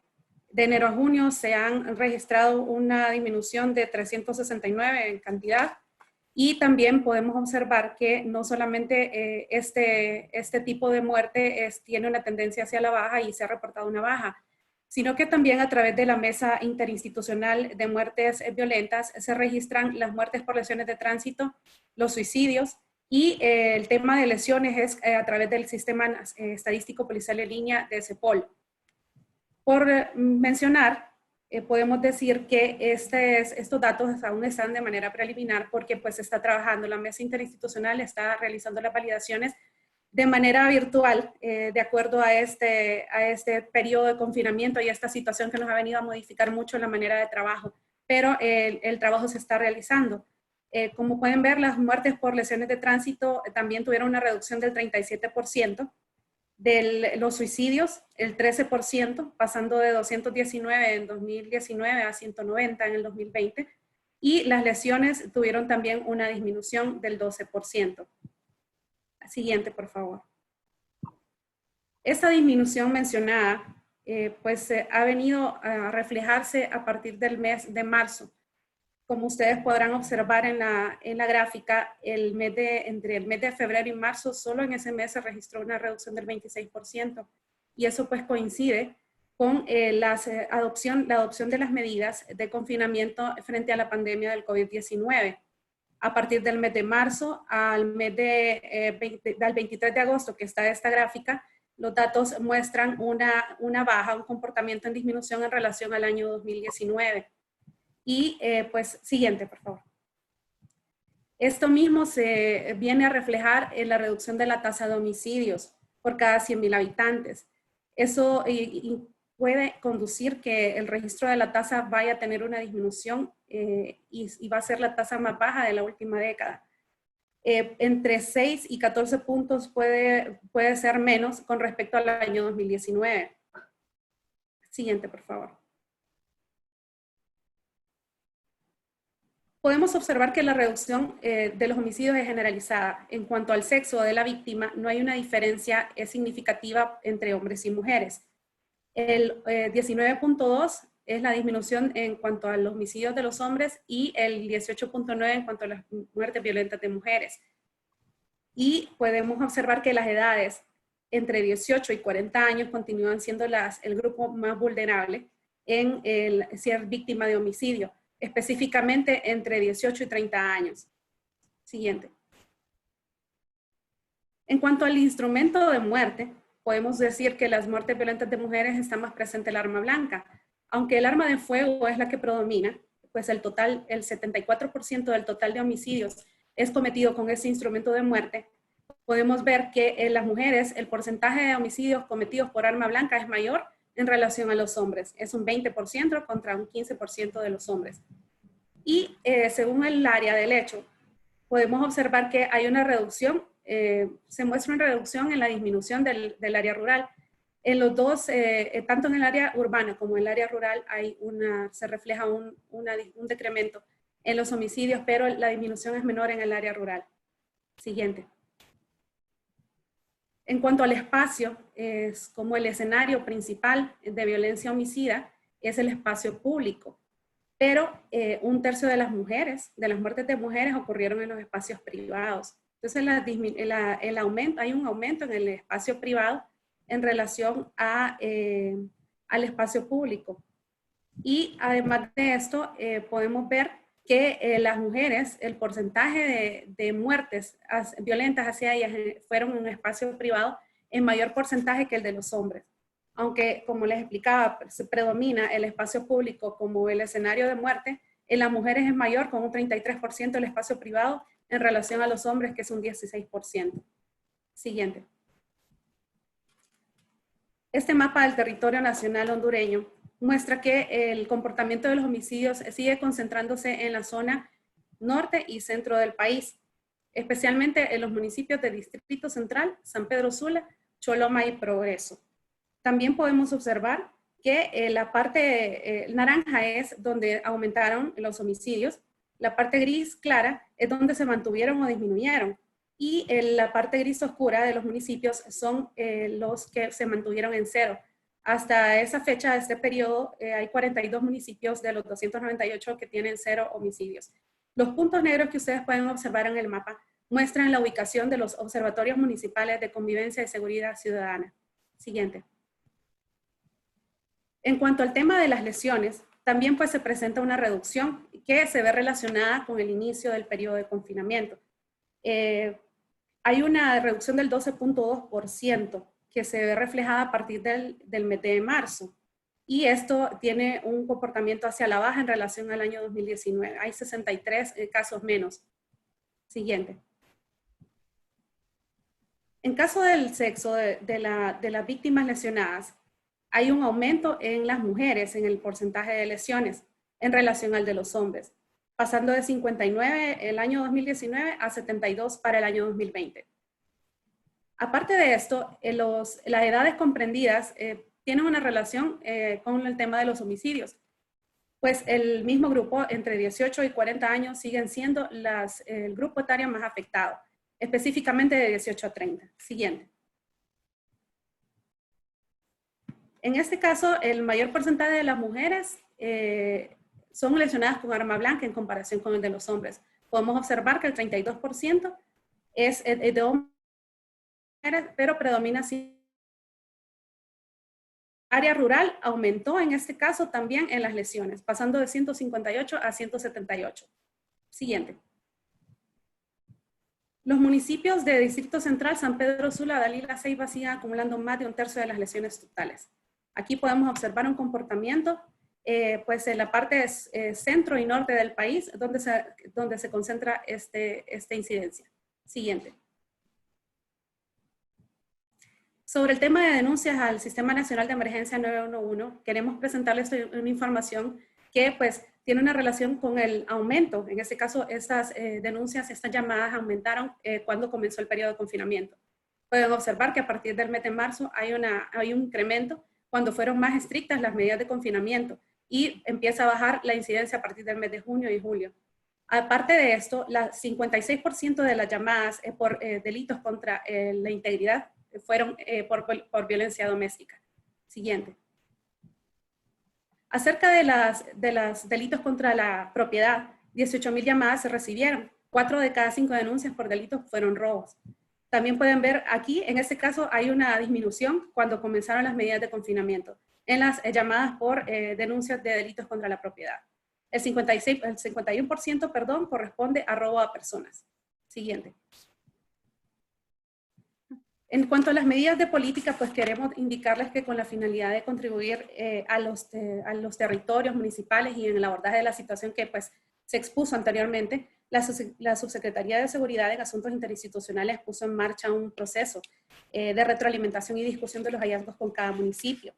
De enero a junio se han registrado una disminución de 369 en cantidad y también podemos observar que no solamente este tipo de muerte tiene una tendencia hacia la baja y se ha reportado una baja, sino que también a través de la Mesa Interinstitucional de Muertes Violentas se registran las muertes por lesiones de tránsito, los suicidios y el tema de lesiones es a través del Sistema Estadístico Policial en Línea de CEPOL. Por mencionar, podemos decir que estos datos aún están de manera preliminar porque pues está trabajando, la mesa interinstitucional está realizando las validaciones de manera virtual de acuerdo a este periodo de confinamiento y esta situación que nos ha venido a modificar mucho la manera de trabajo, pero el trabajo se está realizando. Como pueden ver, las muertes por lesiones de tránsito también tuvieron una reducción del 37%. De los suicidios, el 13%, pasando de 219 en 2019 a 190 en el 2020, y las lesiones tuvieron también una disminución del 12%. Siguiente, por favor. Esta disminución mencionada, ha venido a reflejarse a partir del mes de marzo. Como ustedes podrán observar en la gráfica, entre el mes de febrero y marzo, solo en ese mes se registró una reducción del 26%. Y eso pues coincide con la adopción de las medidas de confinamiento frente a la pandemia del COVID-19. A partir del mes de marzo al 23 de agosto, que está esta gráfica, los datos muestran una baja, un comportamiento en disminución en relación al año 2019. Y siguiente, por favor. Esto mismo se viene a reflejar en la reducción de la tasa de homicidios por cada 100.000 habitantes. Eso puede conducir que el registro de la tasa vaya a tener una disminución y va a ser la tasa más baja de la última década. entre 6 y 14 puntos puede ser menos con respecto al año 2019. Siguiente, por favor. Podemos observar que la reducción de los homicidios es generalizada. En cuanto al sexo de la víctima, no hay una diferencia significativa entre hombres y mujeres. El 19.2 es la disminución en cuanto a los homicidios de los hombres y el 18.9 en cuanto a las muertes violentas de mujeres. Y podemos observar que las edades entre 18 y 40 años continúan siendo el grupo más vulnerable en ser víctima de homicidio, específicamente entre 18 y 30 años. Siguiente. En cuanto al instrumento de muerte, podemos decir que las muertes violentas de mujeres están más presente el arma blanca. Aunque el arma de fuego es la que predomina, pues el 74% del total de homicidios es cometido con ese instrumento de muerte. Podemos ver que en las mujeres el porcentaje de homicidios cometidos por arma blanca es mayor en relación a los hombres. Es un 20% contra un 15% de los hombres. Y según el área del hecho, podemos observar que hay una reducción, se muestra una reducción en la disminución del área rural. En los dos, tanto en el área urbana como en el área rural, se refleja un decremento en los homicidios, pero la disminución es menor en el área rural. Siguiente. En cuanto al espacio, es como el escenario principal de violencia homicida es el espacio público, pero un tercio de las muertes de mujeres ocurrieron en los espacios privados. Entonces hay un aumento en el espacio privado en relación al espacio público. Y además de esto, podemos ver que las mujeres, el porcentaje de muertes violentas hacia ellas fueron en un espacio privado en mayor porcentaje que el de los hombres. Aunque, como les explicaba, se predomina el espacio público como el escenario de muerte, en las mujeres es mayor, con un 33% del espacio privado en relación a los hombres, que es un 16%. Siguiente. Este mapa del territorio nacional hondureño muestra que el comportamiento de los homicidios sigue concentrándose en la zona norte y centro del país, especialmente en los municipios de Distrito Central, San Pedro Sula, Choloma y Progreso. También podemos observar que la parte naranja es donde aumentaron los homicidios, la parte gris clara es donde se mantuvieron o disminuyeron, y la parte gris oscura de los municipios son los que se mantuvieron en cero. Hasta esa fecha, este periodo, hay 42 municipios de los 298 que tienen 0 homicidios. Los puntos negros que ustedes pueden observar en el mapa muestran la ubicación de los observatorios municipales de convivencia y seguridad ciudadana. Siguiente. En cuanto al tema de las lesiones, también pues se presenta una reducción que se ve relacionada con el inicio del periodo de confinamiento. Hay una reducción del 12.2% que se ve reflejada a partir del mes de marzo. Y esto tiene un comportamiento hacia la baja en relación al año 2019. Hay 63 casos menos. Siguiente. En caso del sexo de las víctimas lesionadas, hay un aumento en las mujeres en el porcentaje de lesiones en relación al de los hombres, pasando de 59 el año 2019 a 72 para el año 2020. Aparte de esto, las edades comprendidas tienen una relación con el tema de los homicidios, pues el mismo grupo entre 18 y 40 años siguen siendo el grupo etario más afectado, específicamente de 18 a 30. Siguiente. En este caso, el mayor porcentaje de las mujeres son lesionadas con arma blanca en comparación con el de los hombres. Podemos observar que el 32% es de hombres, pero predomina así. Área rural aumentó en este caso también en las lesiones, pasando de 158 a 178. Siguiente. Los municipios de Distrito Central, San Pedro Sula, Dalila, Ceiba siguen acumulando más de un tercio de las lesiones totales. Aquí podemos observar un comportamiento pues en la parte centro y norte del país, donde se concentra esta incidencia. Siguiente. Sobre el tema de denuncias al Sistema Nacional de Emergencia 911, queremos presentarles una información que pues tiene una relación con el aumento. En este caso, estas denuncias, estas llamadas aumentaron cuando comenzó el periodo de confinamiento. Pueden observar que a partir del mes de marzo hay un incremento cuando fueron más estrictas las medidas de confinamiento y empieza a bajar la incidencia a partir del mes de junio y julio. Aparte de esto, el 56% de las llamadas por delitos contra la integridad fueron por violencia doméstica. Siguiente. Acerca de los delitos contra la propiedad, 18,000 llamadas se recibieron. 4 de cada 5 denuncias por delitos fueron robos. También pueden ver aquí, en este caso, hay una disminución cuando comenzaron las medidas de confinamiento en las llamadas por denuncias de delitos contra la propiedad. El 51%, perdón, corresponde a robo a personas. Siguiente. En cuanto a las medidas de política, pues queremos indicarles que con la finalidad de contribuir a los territorios municipales y en el abordaje de la situación que pues se expuso anteriormente, la Subsecretaría de Seguridad en Asuntos Interinstitucionales puso en marcha un proceso de retroalimentación y discusión de los hallazgos con cada municipio.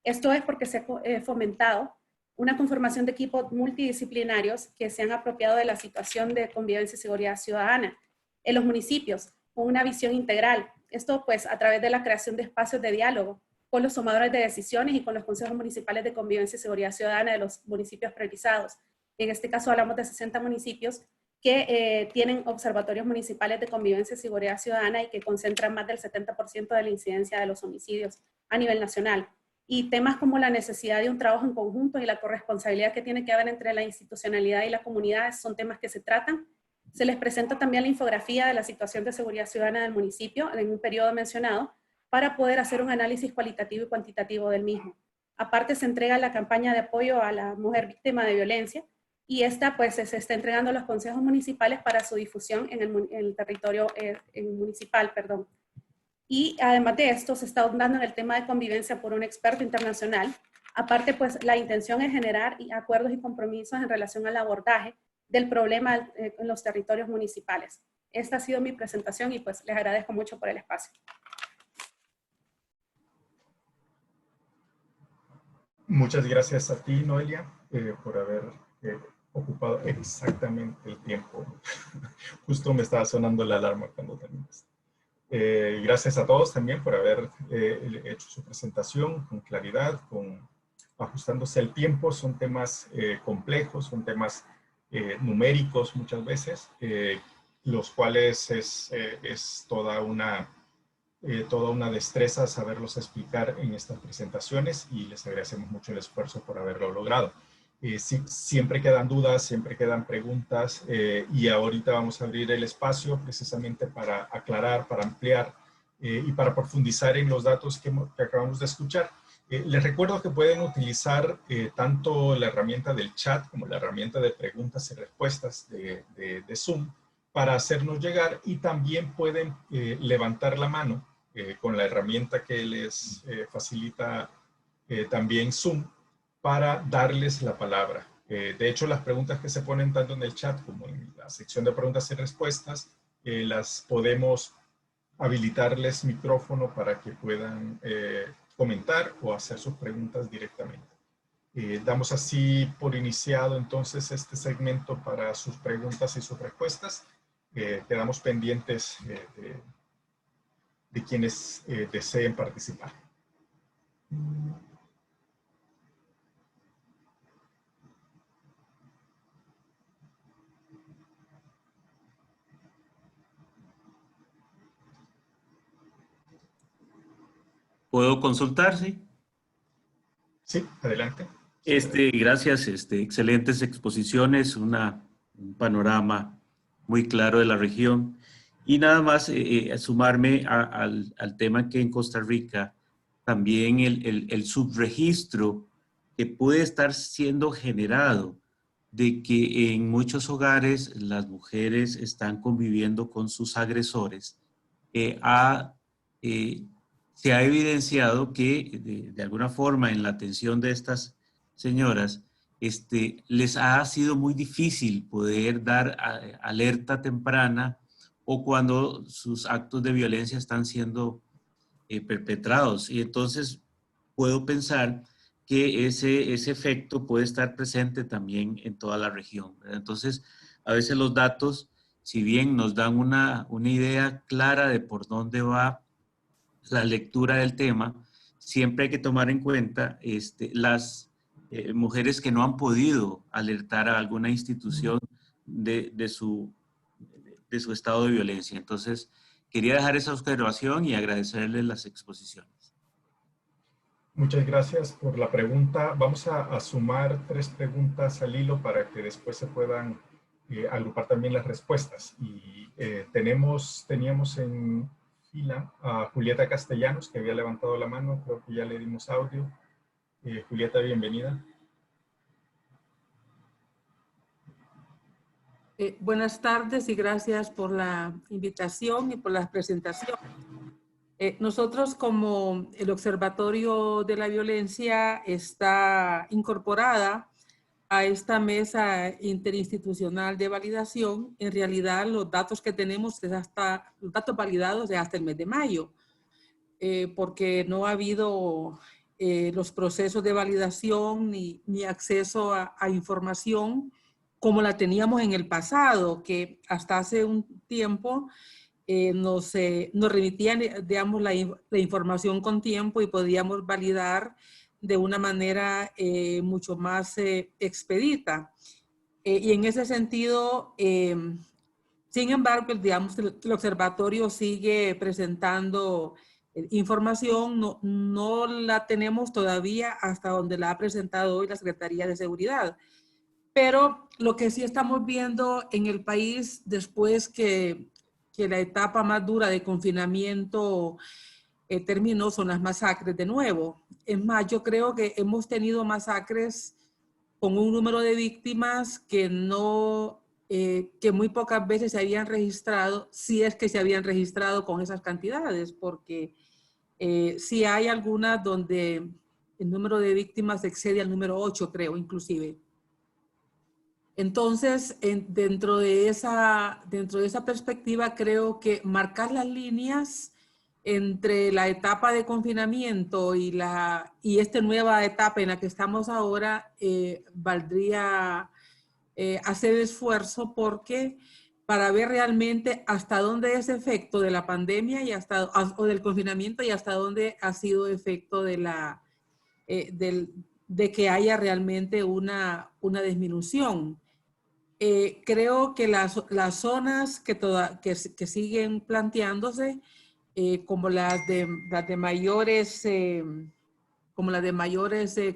Esto es porque se ha fomentado una conformación de equipos multidisciplinarios que se han apropiado de la situación de convivencia y seguridad ciudadana en los municipios, con una visión integral. Esto pues a través de la creación de espacios de diálogo con los tomadores de decisiones y con los consejos municipales de convivencia y seguridad ciudadana de los municipios priorizados. En este caso hablamos de 60 municipios que tienen observatorios municipales de convivencia y seguridad ciudadana y que concentran más del 70% de la incidencia de los homicidios a nivel nacional. Y temas como la necesidad de un trabajo en conjunto y la corresponsabilidad que tiene que haber entre la institucionalidad y la comunidad son temas que se tratan. Se les presenta también la infografía de la situación de seguridad ciudadana del municipio en un periodo mencionado para poder hacer un análisis cualitativo y cuantitativo del mismo. Aparte se entrega la campaña de apoyo a la mujer víctima de violencia y esta pues se está entregando a los consejos municipales para su difusión en el territorio municipal, perdón. Y además de esto se está ahondando en el tema de convivencia por un experto internacional. Aparte pues la intención es generar acuerdos y compromisos en relación al abordaje del problema en los territorios municipales. Esta ha sido mi presentación y pues les agradezco mucho por el espacio. Muchas gracias a ti, Noelia, por haber ocupado exactamente el tiempo. Justo me estaba sonando la alarma cuando terminaste. Gracias a todos también por haber hecho su presentación con claridad, ajustándose al tiempo. Son temas complejos, son temas numéricos muchas veces, los cuales es toda una destreza saberlos explicar en estas presentaciones y les agradecemos mucho el esfuerzo por haberlo logrado. Siempre quedan dudas, siempre quedan preguntas y ahorita vamos a abrir el espacio precisamente para aclarar, para ampliar y para profundizar en los datos que acabamos de escuchar. Les recuerdo que pueden utilizar tanto la herramienta del chat como la herramienta de preguntas y respuestas de Zoom para hacernos llegar y también pueden levantar la mano con la herramienta que les facilita también Zoom para darles la palabra. De hecho, las preguntas que se ponen tanto en el chat como en la sección de preguntas y respuestas, las podemos habilitarles micrófono para que puedan comentar o hacer sus preguntas directamente. Damos así por iniciado entonces este segmento para sus preguntas y sus respuestas. Quedamos pendientes de quienes deseen participar. ¿Puedo consultar? Sí. Sí, adelante. Gracias, excelentes exposiciones, un panorama muy claro de la región. Y nada más sumarme al tema que en Costa Rica también el subregistro que puede estar siendo generado de que en muchos hogares las mujeres están conviviendo con sus agresores, se ha evidenciado que de alguna forma en la atención de estas señoras les ha sido muy difícil poder dar alerta temprana o cuando sus actos de violencia están siendo perpetrados. Y entonces puedo pensar que ese efecto puede estar presente también en toda la región, ¿verdad? Entonces, a veces los datos, si bien nos dan una idea clara de por dónde va la lectura del tema, siempre hay que tomar en cuenta las mujeres que no han podido alertar a alguna institución de su estado de violencia. Entonces, quería dejar esa observación y agradecerles las exposiciones. Muchas gracias por la pregunta. Vamos a sumar 3 preguntas al hilo para que después se puedan agrupar también las respuestas. Y teníamos en fila a Julieta Castellanos, que había levantado la mano. Creo que ya le dimos audio. Julieta, bienvenida. Buenas tardes y gracias por la invitación y por la presentación. Nosotros, como el Observatorio de la Violencia está incorporada a esta mesa interinstitucional de validación, en realidad los datos que tenemos es los datos validados de hasta el mes de mayo, porque no ha habido los procesos de validación ni acceso a información como la teníamos en el pasado, que hasta hace un tiempo nos remitían, digamos, la información con tiempo y podíamos validar de una manera mucho más expedita. Y en ese sentido, sin embargo, digamos, el observatorio sigue presentando información, no la tenemos todavía hasta donde la ha presentado hoy la Secretaría de Seguridad. Pero lo que sí estamos viendo en el país después que la etapa más dura de confinamiento terminó son las masacres de nuevo. Es más, yo creo que hemos tenido masacres con un número de víctimas que muy pocas veces se habían registrado, si es que se habían registrado con esas cantidades, porque sí hay algunas donde el número de víctimas excede al número 8, creo, inclusive. Entonces, dentro de esa perspectiva, creo que marcar las líneas entre la etapa de confinamiento y esta nueva etapa en la que estamos ahora, valdría hacer esfuerzo para ver realmente hasta dónde es efecto de la pandemia o del confinamiento y hasta dónde ha sido efecto de que haya realmente una disminución. Creo que las zonas que siguen planteándose, como las de mayores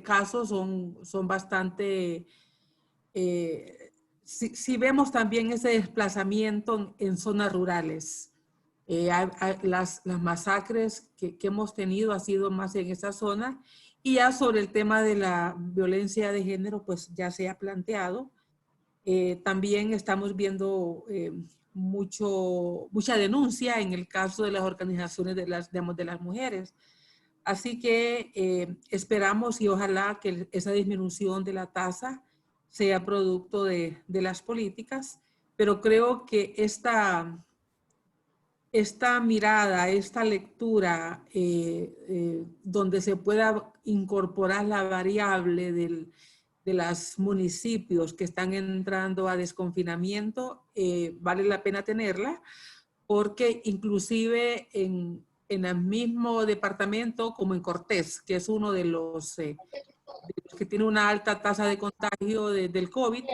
casos, son bastante, si vemos también ese desplazamiento en zonas rurales. Las masacres que hemos tenido ha sido más en esa zona, y ya sobre el tema de la violencia de género, pues ya se ha planteado. También estamos viendo mucha denuncia en el caso de las organizaciones de las mujeres. Así que esperamos y ojalá que esa disminución de la tasa sea producto de las políticas, pero creo que esta mirada, esta lectura donde se pueda incorporar la variable de los municipios que están entrando a desconfinamiento, vale la pena tenerla, porque inclusive en el mismo departamento, como en Cortés, que es uno de los que tiene una alta tasa de contagio del COVID,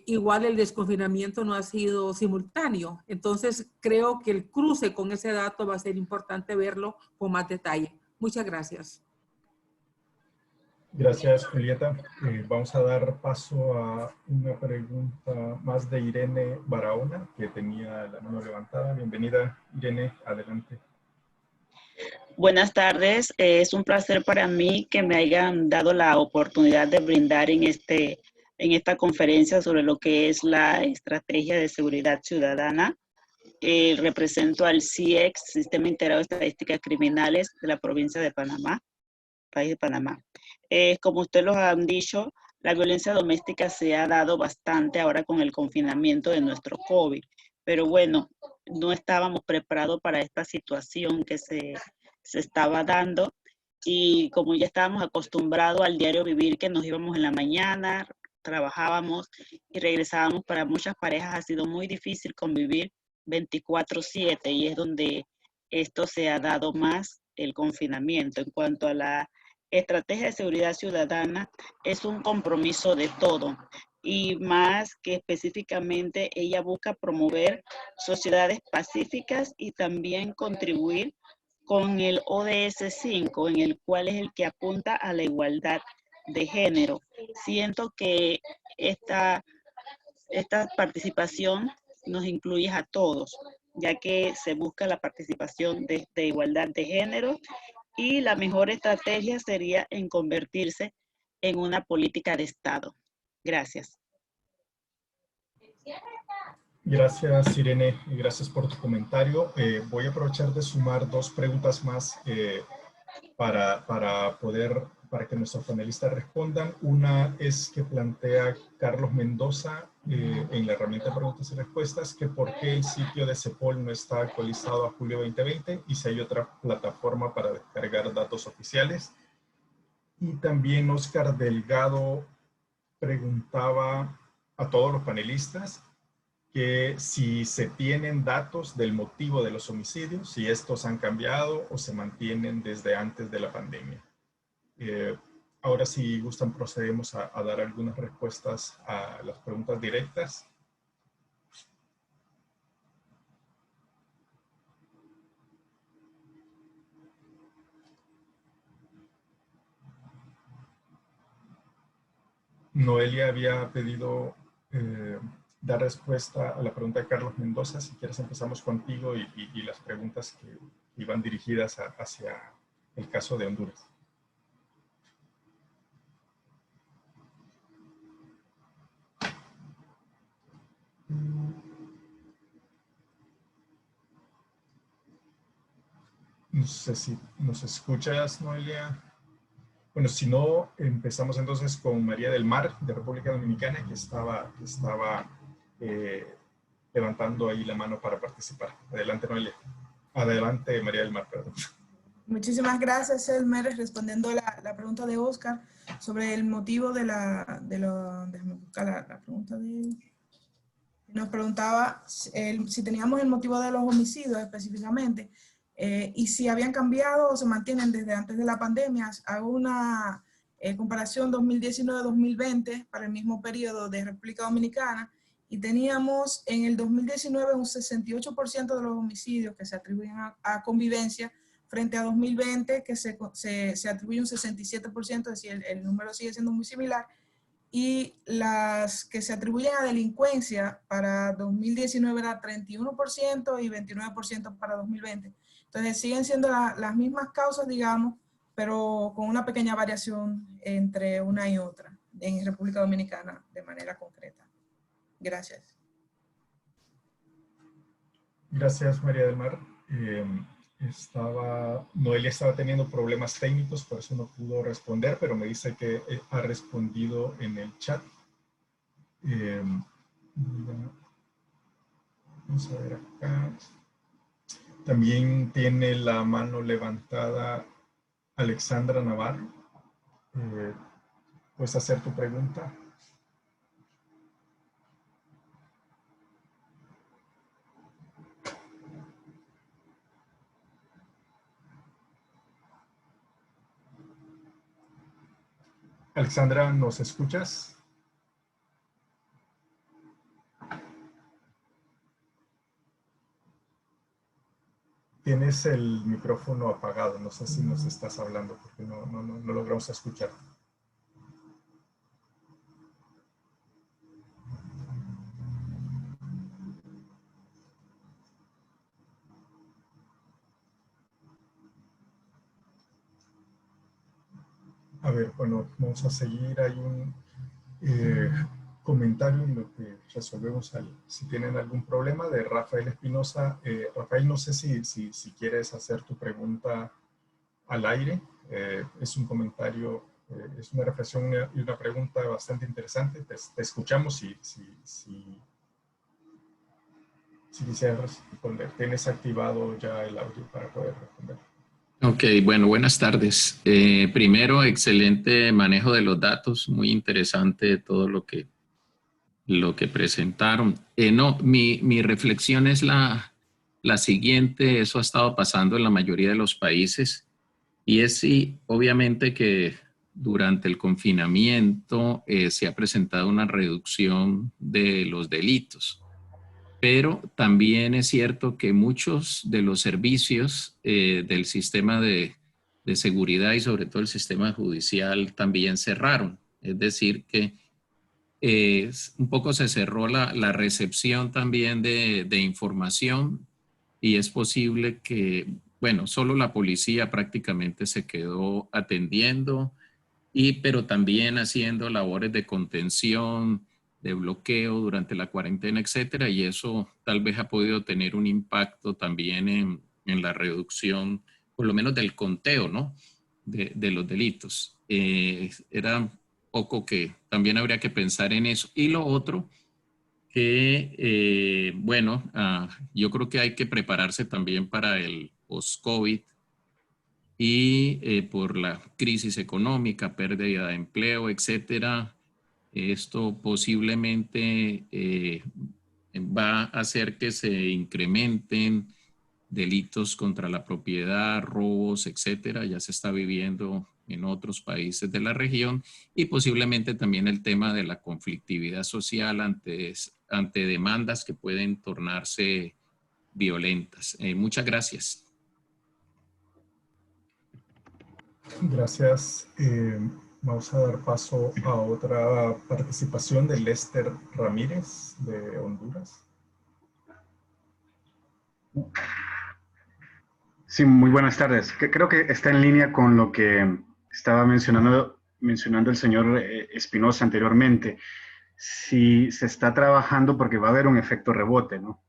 igual el desconfinamiento no ha sido simultáneo. Entonces, creo que el cruce con ese dato va a ser importante verlo con más detalle. Muchas gracias. Gracias, Julieta. Vamos a dar paso a una pregunta más de Irene Barahona, que tenía la mano levantada. Bienvenida, Irene, adelante. Buenas tardes. Es un placer para mí que me hayan dado la oportunidad de brindar en esta conferencia sobre lo que es la estrategia de seguridad ciudadana. Represento al CIEX, Sistema Integrado de Estadísticas Criminales de la provincia de Panamá, país de Panamá. Como ustedes lo han dicho, la violencia doméstica se ha dado bastante ahora con el confinamiento de nuestro COVID, pero bueno, no estábamos preparados para esta situación que se estaba dando, y como ya estábamos acostumbrados al diario vivir, que nos íbamos en la mañana, trabajábamos y regresábamos, para muchas parejas ha sido muy difícil convivir 24/7 y es donde esto se ha dado más el confinamiento. En cuanto a la estrategia de seguridad ciudadana, es un compromiso de todo y más que específicamente ella busca promover sociedades pacíficas y también contribuir con el ODS 5, en el cual es el que apunta a la igualdad de género. Siento que esta participación nos incluye a todos, ya que se busca la participación de igualdad de género y la mejor estrategia sería en convertirse en una política de Estado. Gracias. Gracias, Irene, y gracias por tu comentario. Voy a aprovechar de sumar dos preguntas más para que nuestros panelistas respondan. Una es que plantea Carlos Mendoza en la herramienta de preguntas y respuestas, que por qué el sitio de CEPOL no está actualizado a julio 2020 y si hay otra plataforma para descargar datos oficiales. Y también Oscar Delgado preguntaba a todos los panelistas que si se tienen datos del motivo de los homicidios, si estos han cambiado o se mantienen desde antes de la pandemia. Ahora, si gustan, procedemos a dar algunas respuestas a las preguntas directas. Noelia había pedido dar respuesta a la pregunta de Carlos Mendoza. Si quieres, empezamos contigo y las preguntas que iban dirigidas hacia el caso de Honduras. No sé si nos escuchas, Noelia. Bueno, si no, empezamos entonces con María del Mar, de República Dominicana, que estaba levantando ahí la mano para participar. Adelante, Noelia. Adelante, María del Mar, perdón. Muchísimas gracias, Elmer, respondiendo la pregunta de Oscar sobre el motivo déjame buscar la pregunta de él. Nos preguntaba si teníamos el motivo de los homicidios específicamente y si habían cambiado o se mantienen desde antes de la pandemia. Hago una comparación 2019-2020 para el mismo periodo de República Dominicana y teníamos en el 2019 un 68% de los homicidios que se atribuyen a convivencia frente a 2020 que se atribuye un 67%, es decir, el número sigue siendo muy similar. Y las que se atribuyen a delincuencia para 2019 era 31% y 29% para 2020. Entonces siguen siendo las mismas causas, digamos, pero con una pequeña variación entre una y otra en República Dominicana de manera concreta. Gracias. Gracias, María del Mar. Noelia estaba teniendo problemas técnicos, por eso no pudo responder, pero me dice que ha respondido en el chat. Vamos a ver acá. También tiene la mano levantada Alexandra Navarro. ¿Puedes hacer tu pregunta? Alexandra, ¿nos escuchas? Tienes el micrófono apagado, no sé si nos estás hablando porque no logramos escuchar. A ver, bueno, vamos a seguir. Hay un comentario en lo que resolvemos si tienen algún problema de Rafael Espinosa. Rafael, no sé si quieres hacer tu pregunta al aire. Es un comentario, es una reflexión y una pregunta bastante interesante. Te escuchamos si quisieras responder. Tienes activado ya el audio para poder responder. Ok, bueno, buenas tardes. Primero, excelente manejo de los datos, muy interesante todo lo que presentaron. No, mi reflexión es la siguiente, eso ha estado pasando en la mayoría de los países, y es sí, obviamente que durante el confinamiento se ha presentado una reducción de los delitos, pero también es cierto que muchos de los servicios del sistema de seguridad y sobre todo el sistema judicial también cerraron. Es decir, que un poco se cerró la recepción también de información, y es posible que, bueno, solo la policía prácticamente se quedó atendiendo, pero también haciendo labores de contención, de bloqueo durante la cuarentena, etcétera, y eso tal vez ha podido tener un impacto también en la reducción, por lo menos del conteo, ¿no? De los delitos. Era poco que también habría que pensar en eso. Y lo otro, que bueno, yo creo que hay que prepararse también para el post-COVID, y por la crisis económica, pérdida de empleo, etcétera. Esto posiblemente va a hacer que se incrementen delitos contra la propiedad, robos, etcétera. Ya se está viviendo en otros países de la región, y posiblemente también el tema de la conflictividad social ante demandas que pueden tornarse violentas. Muchas gracias. Gracias. Vamos a dar paso a otra participación de Lester Ramírez, de Honduras. Sí, muy buenas tardes. Creo que está en línea con lo que estaba mencionando el señor Espinosa anteriormente. Si se está trabajando, porque va a haber un efecto rebote, ¿no?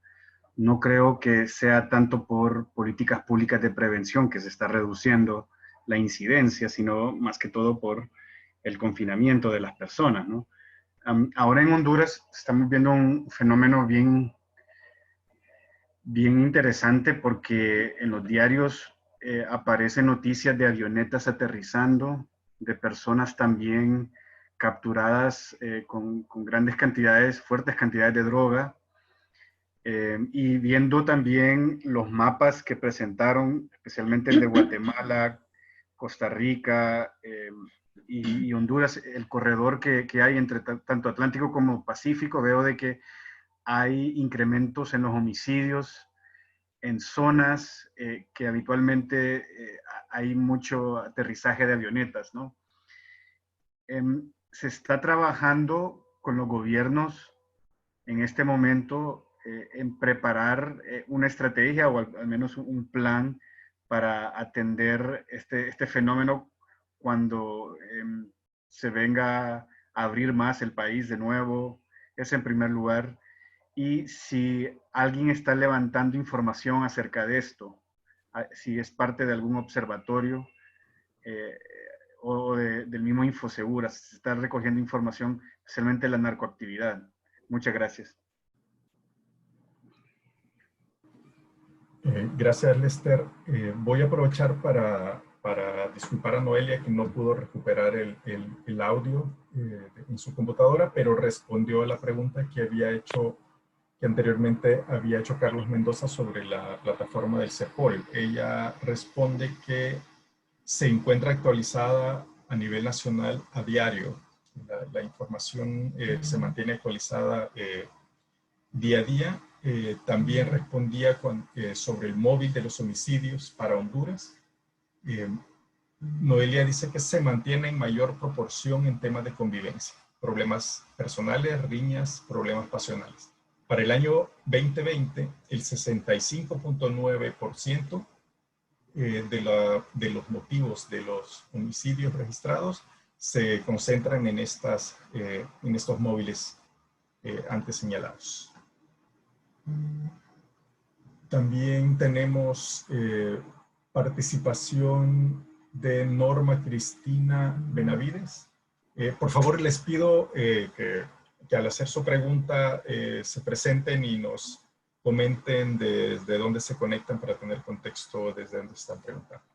No creo que sea tanto por políticas públicas de prevención que se está reduciendo la incidencia, sino más que todo por el confinamiento de las personas, ¿no? Ahora en Honduras estamos viendo un fenómeno bien interesante, porque en los diarios aparecen noticias de avionetas aterrizando, de personas también capturadas con grandes cantidades, fuertes cantidades de droga, y viendo también los mapas que presentaron, especialmente el de Guatemala, Costa Rica y Honduras, el corredor que hay entre tanto Atlántico como Pacífico, veo de que hay incrementos en los homicidios en zonas que habitualmente hay mucho aterrizaje de avionetas, ¿no? Se está trabajando con los gobiernos en este momento en preparar una estrategia o al menos un plan para atender este fenómeno cuando se venga a abrir más el país de nuevo. Es en primer lugar. Y si alguien está levantando información acerca de esto, si es parte de algún observatorio o del mismo Infosegura, si se está recogiendo información, especialmente de la narcoactividad. Muchas gracias. Gracias, Lester. Voy a aprovechar para disculpar a Noelia, que no pudo recuperar el audio en su computadora, pero respondió a la pregunta que anteriormente había hecho Carlos Mendoza sobre la plataforma del CEPOL. Ella responde que se encuentra actualizada a nivel nacional a diario. La información se mantiene actualizada día a día. También respondía sobre el móvil de los homicidios para Honduras. Noelia dice que se mantiene en mayor proporción en temas de convivencia, problemas personales, riñas, problemas pasionales. Para el año 2020, el 65.9% de los motivos de los homicidios registrados se concentran en estos móviles antes señalados. También tenemos participación de Norma Cristina Benavides. Por favor, les pido que al hacer su pregunta se presenten y nos comenten desde dónde se conectan para tener contexto desde dónde están preguntando.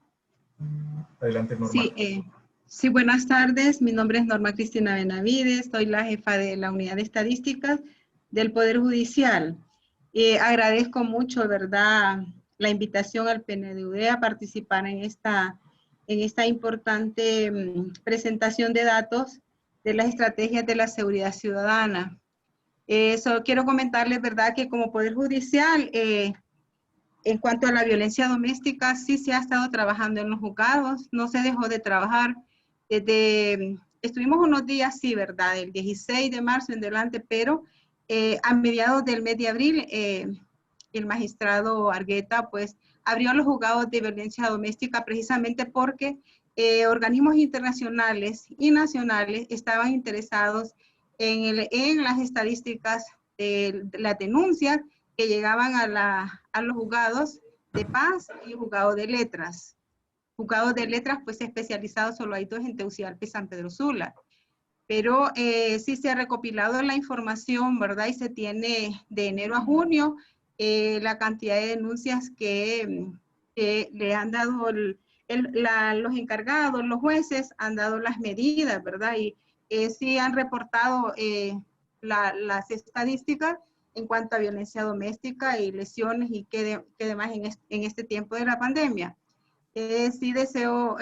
Adelante, Norma. Sí, buenas tardes. Mi nombre es Norma Cristina Benavides. Soy la jefa de la Unidad de Estadísticas del Poder Judicial. Agradezco mucho, ¿verdad?, la invitación al PNUD a participar en esta importante presentación de datos de las estrategias de la seguridad ciudadana. Solo quiero comentarles, ¿verdad?, que como Poder Judicial, en cuanto a la violencia doméstica, sí se ha estado trabajando en los juzgados, no se dejó de trabajar. Estuvimos unos días, sí, ¿verdad?, el 16 de marzo en adelante, pero a mediados del mes de abril, el magistrado Argueta, pues, abrió los juzgados de violencia doméstica precisamente porque organismos internacionales y nacionales estaban interesados en las estadísticas de las denuncias que llegaban a los juzgados de paz y juzgados de letras. Juzgados de letras, pues, especializados solo hay dos en Tegucigalpa y San Pedro Sula. Pero sí se ha recopilado la información, ¿verdad? Y se tiene de enero a junio la cantidad de denuncias que le han dado los encargados, los jueces han dado las medidas, ¿verdad? Y sí han reportado las estadísticas en cuanto a violencia doméstica y lesiones y qué demás en este tiempo de la pandemia. Sí deseo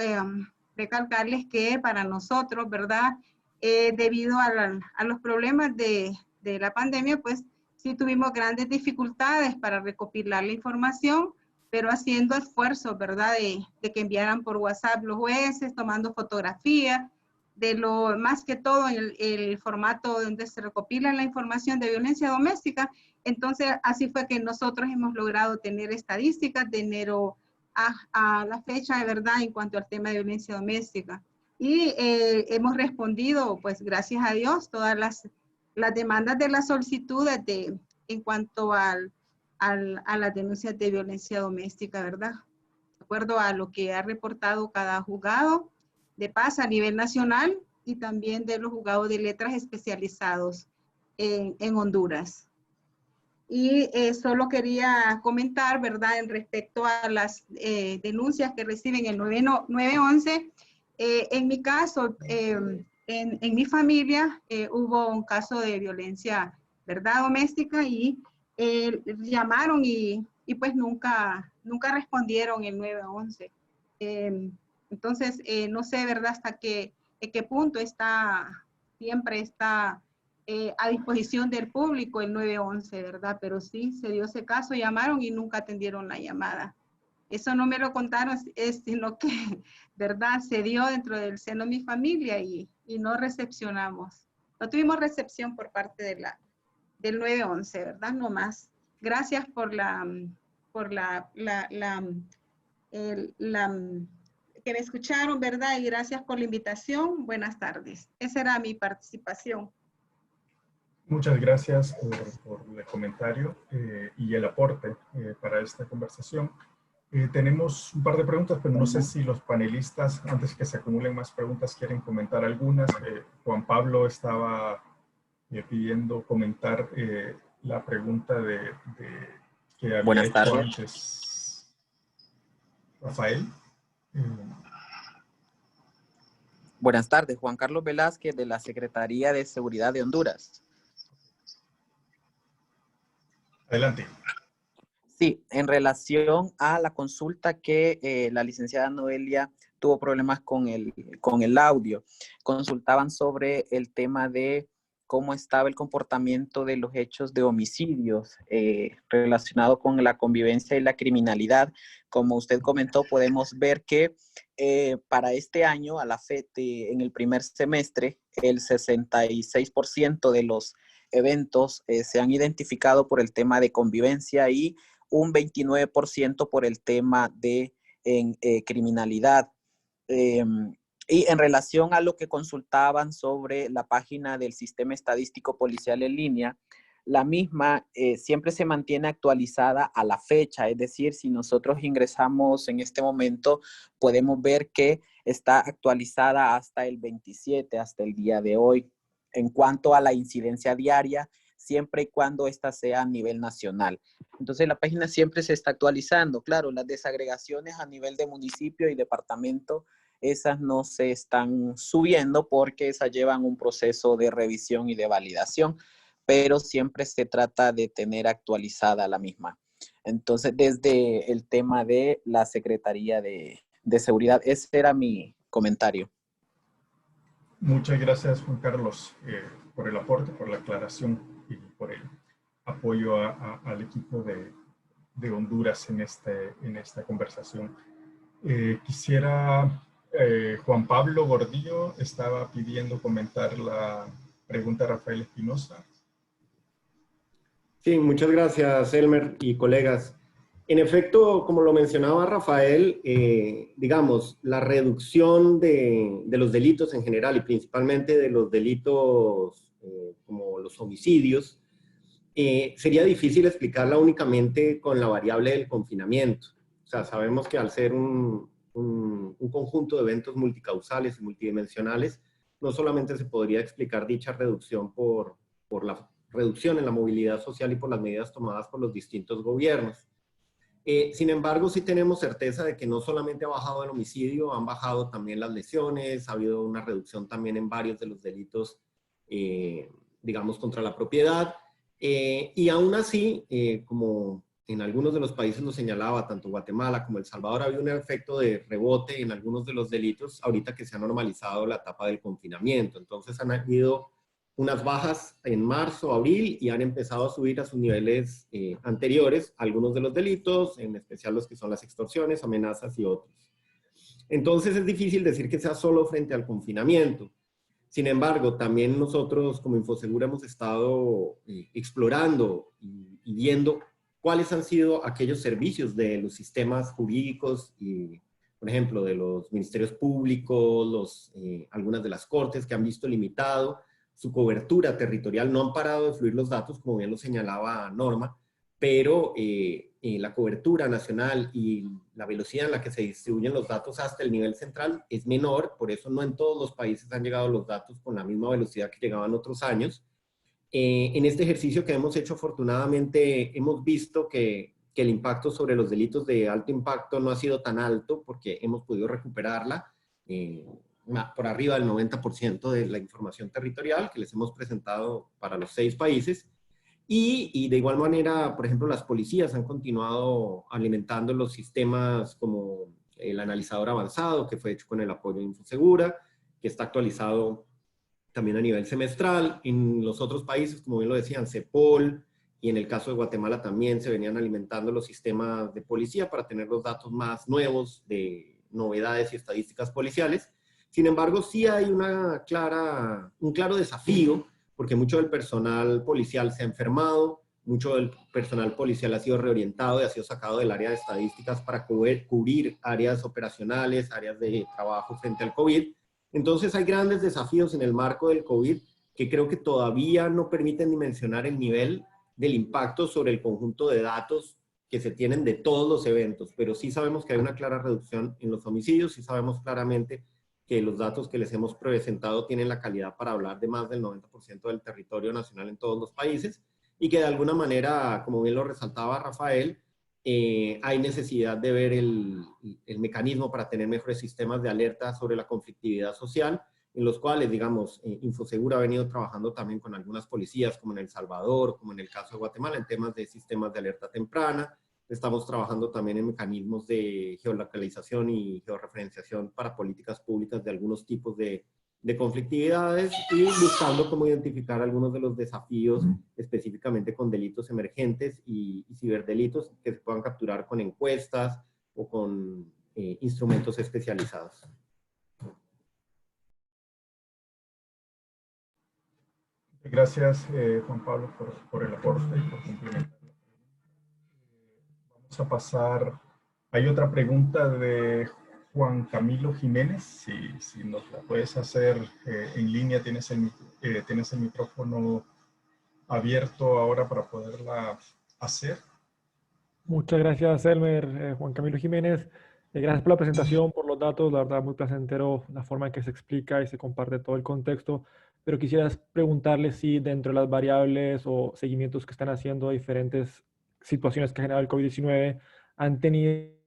recalcarles que para nosotros, ¿verdad?, debido a los problemas de la pandemia, pues sí tuvimos grandes dificultades para recopilar la información, pero haciendo esfuerzos, ¿verdad?, de que enviaran por WhatsApp los jueces, tomando fotografías, de lo más que todo en el formato donde se recopila la información de violencia doméstica. Entonces, así fue que nosotros hemos logrado tener estadísticas de enero a la fecha, de verdad, en cuanto al tema de violencia doméstica. Y hemos respondido, pues, gracias a Dios, todas las demandas de las solicitudes en cuanto a las denuncias de violencia doméstica, ¿verdad? De acuerdo a lo que ha reportado cada juzgado de paz a nivel nacional y también de los juzgados de letras especializados en Honduras. Y solo quería comentar, ¿verdad?, en respecto a las denuncias que reciben el 911. En mi caso, en mi familia, hubo un caso de violencia, ¿verdad?, doméstica, y llamaron y pues nunca respondieron el 911. Entonces, no sé, ¿verdad?, hasta en qué punto siempre está a disposición del público el 911, ¿verdad? Pero sí, se dio ese caso, llamaron y nunca atendieron la llamada. Eso no me lo contaron, sino que, ¿verdad?, se dio dentro del seno de mi familia y no recepcionamos. No tuvimos recepción por parte del 911, ¿verdad? No más. Gracias por que me escucharon, ¿verdad? Y gracias por la invitación. Buenas tardes. Esa era mi participación. Muchas gracias por el comentario y el aporte para esta conversación. Tenemos un par de preguntas, pero no sé si los panelistas, antes que se acumulen más preguntas, quieren comentar algunas. Juan Pablo estaba pidiendo comentar la pregunta que había Buenas hecho tardes. Antes Rafael. Buenas tardes, Juan Carlos Velázquez de la Secretaría de Seguridad de Honduras. Adelante. Sí, en relación a la consulta que la licenciada Noelia tuvo problemas con el audio, consultaban sobre el tema de cómo estaba el comportamiento de los hechos de homicidios relacionado con la convivencia y la criminalidad. Como usted comentó, podemos ver que para este año, a la fecha, en el primer semestre, el 66% de los eventos se han identificado por el tema de convivencia y un 29% por el tema de criminalidad. Y en relación a lo que consultaban sobre la página del Sistema Estadístico Policial en Línea, la misma siempre se mantiene actualizada a la fecha, es decir, si nosotros ingresamos en este momento, podemos ver que está actualizada hasta el 27, hasta el día de hoy. En cuanto a la incidencia diaria, siempre y cuando ésta sea a nivel nacional. Entonces la página siempre se está actualizando. Claro, las desagregaciones a nivel de municipio y departamento, esas no se están subiendo porque esas llevan un proceso de revisión y de validación, pero siempre se trata de tener actualizada la misma. Entonces, desde el tema de la Secretaría de Seguridad, ese era mi comentario. Muchas gracias, Juan Carlos, por el aporte, por la aclaración y por el apoyo al equipo de Honduras en esta conversación. Quisiera, Juan Pablo Gordillo estaba pidiendo comentar la pregunta de Rafael Espinosa. Sí, muchas gracias, Elmer y colegas. En efecto, como lo mencionaba Rafael, digamos, la reducción de los delitos en general y principalmente de los delitos como los homicidios, sería difícil explicarla únicamente con la variable del confinamiento. O sea, sabemos que al ser un conjunto de eventos multicausales y multidimensionales, no solamente se podría explicar dicha reducción por la reducción en la movilidad social y por las medidas tomadas por los distintos gobiernos. Sin embargo, sí tenemos certeza de que no solamente ha bajado el homicidio, han bajado también las lesiones, ha habido una reducción también en varios de los delitos, digamos, contra la propiedad. Y aún así, como en algunos de los países lo señalaba, tanto Guatemala como El Salvador, ha habido un efecto de rebote en algunos de los delitos, ahorita que se ha normalizado la etapa del confinamiento. Entonces han habido unas bajas en marzo, abril, y han empezado a subir a sus niveles anteriores algunos de los delitos, en especial los que son las extorsiones, amenazas y otros. Entonces es difícil decir que sea solo frente al confinamiento. Sin embargo, también nosotros como Infosegura hemos estado explorando y viendo cuáles han sido aquellos servicios de los sistemas jurídicos y, por ejemplo, de los ministerios públicos, algunas de las cortes que han visto limitado su cobertura territorial. No han parado de fluir los datos, como bien lo señalaba Norma, pero la cobertura nacional y la velocidad en la que se distribuyen los datos hasta el nivel central es menor, por eso no en todos los países han llegado los datos con la misma velocidad que llegaban otros años. En este ejercicio que hemos hecho, afortunadamente, hemos visto que el impacto sobre los delitos de alto impacto no ha sido tan alto porque hemos podido recuperarla por arriba del 90% de la información territorial que les hemos presentado para los 6 países. Y de igual manera, por ejemplo, las policías han continuado alimentando los sistemas como el analizador avanzado, que fue hecho con el apoyo de Infosegura, que está actualizado también a nivel semestral. En los otros países, como bien lo decían, CEPOL, y en el caso de Guatemala también se venían alimentando los sistemas de policía para tener los datos más nuevos de novedades y estadísticas policiales. Sin embargo, sí hay un claro desafío, porque mucho del personal policial se ha enfermado, mucho del personal policial ha sido reorientado y ha sido sacado del área de estadísticas para cubrir áreas operacionales, áreas de trabajo frente al COVID. Entonces hay grandes desafíos en el marco del COVID que creo que todavía no permiten dimensionar el nivel del impacto sobre el conjunto de datos que se tienen de todos los eventos, pero sí sabemos que hay una clara reducción en los homicidios, sí sabemos claramente que los datos que les hemos presentado tienen la calidad para hablar de más del 90% del territorio nacional en todos los países, y que de alguna manera, como bien lo resaltaba Rafael, hay necesidad de ver el mecanismo para tener mejores sistemas de alerta sobre la conflictividad social, en los cuales, digamos, Infosegura ha venido trabajando también con algunas policías, como en El Salvador, como en el caso de Guatemala, en temas de sistemas de alerta temprana. Estamos trabajando también en mecanismos de geolocalización y georreferenciación para políticas públicas de algunos tipos de conflictividades, y buscando cómo identificar algunos de los desafíos específicamente con delitos emergentes y ciberdelitos que se puedan capturar con encuestas o con instrumentos especializados. Gracias, Juan Pablo, por el aporte y por complementar. Vamos a pasar, hay otra pregunta de Juan Camilo Jiménez, si nos la puedes hacer en línea, tienes el micrófono abierto ahora para poderla hacer. Muchas gracias, Elmer. Juan Camilo Jiménez, gracias por la presentación, por los datos, la verdad muy placentero la forma en que se explica y se comparte todo el contexto. pero quisiera preguntarle si dentro de las variables o seguimientos que están haciendo a diferentes situaciones que ha generado el COVID-19 han tenido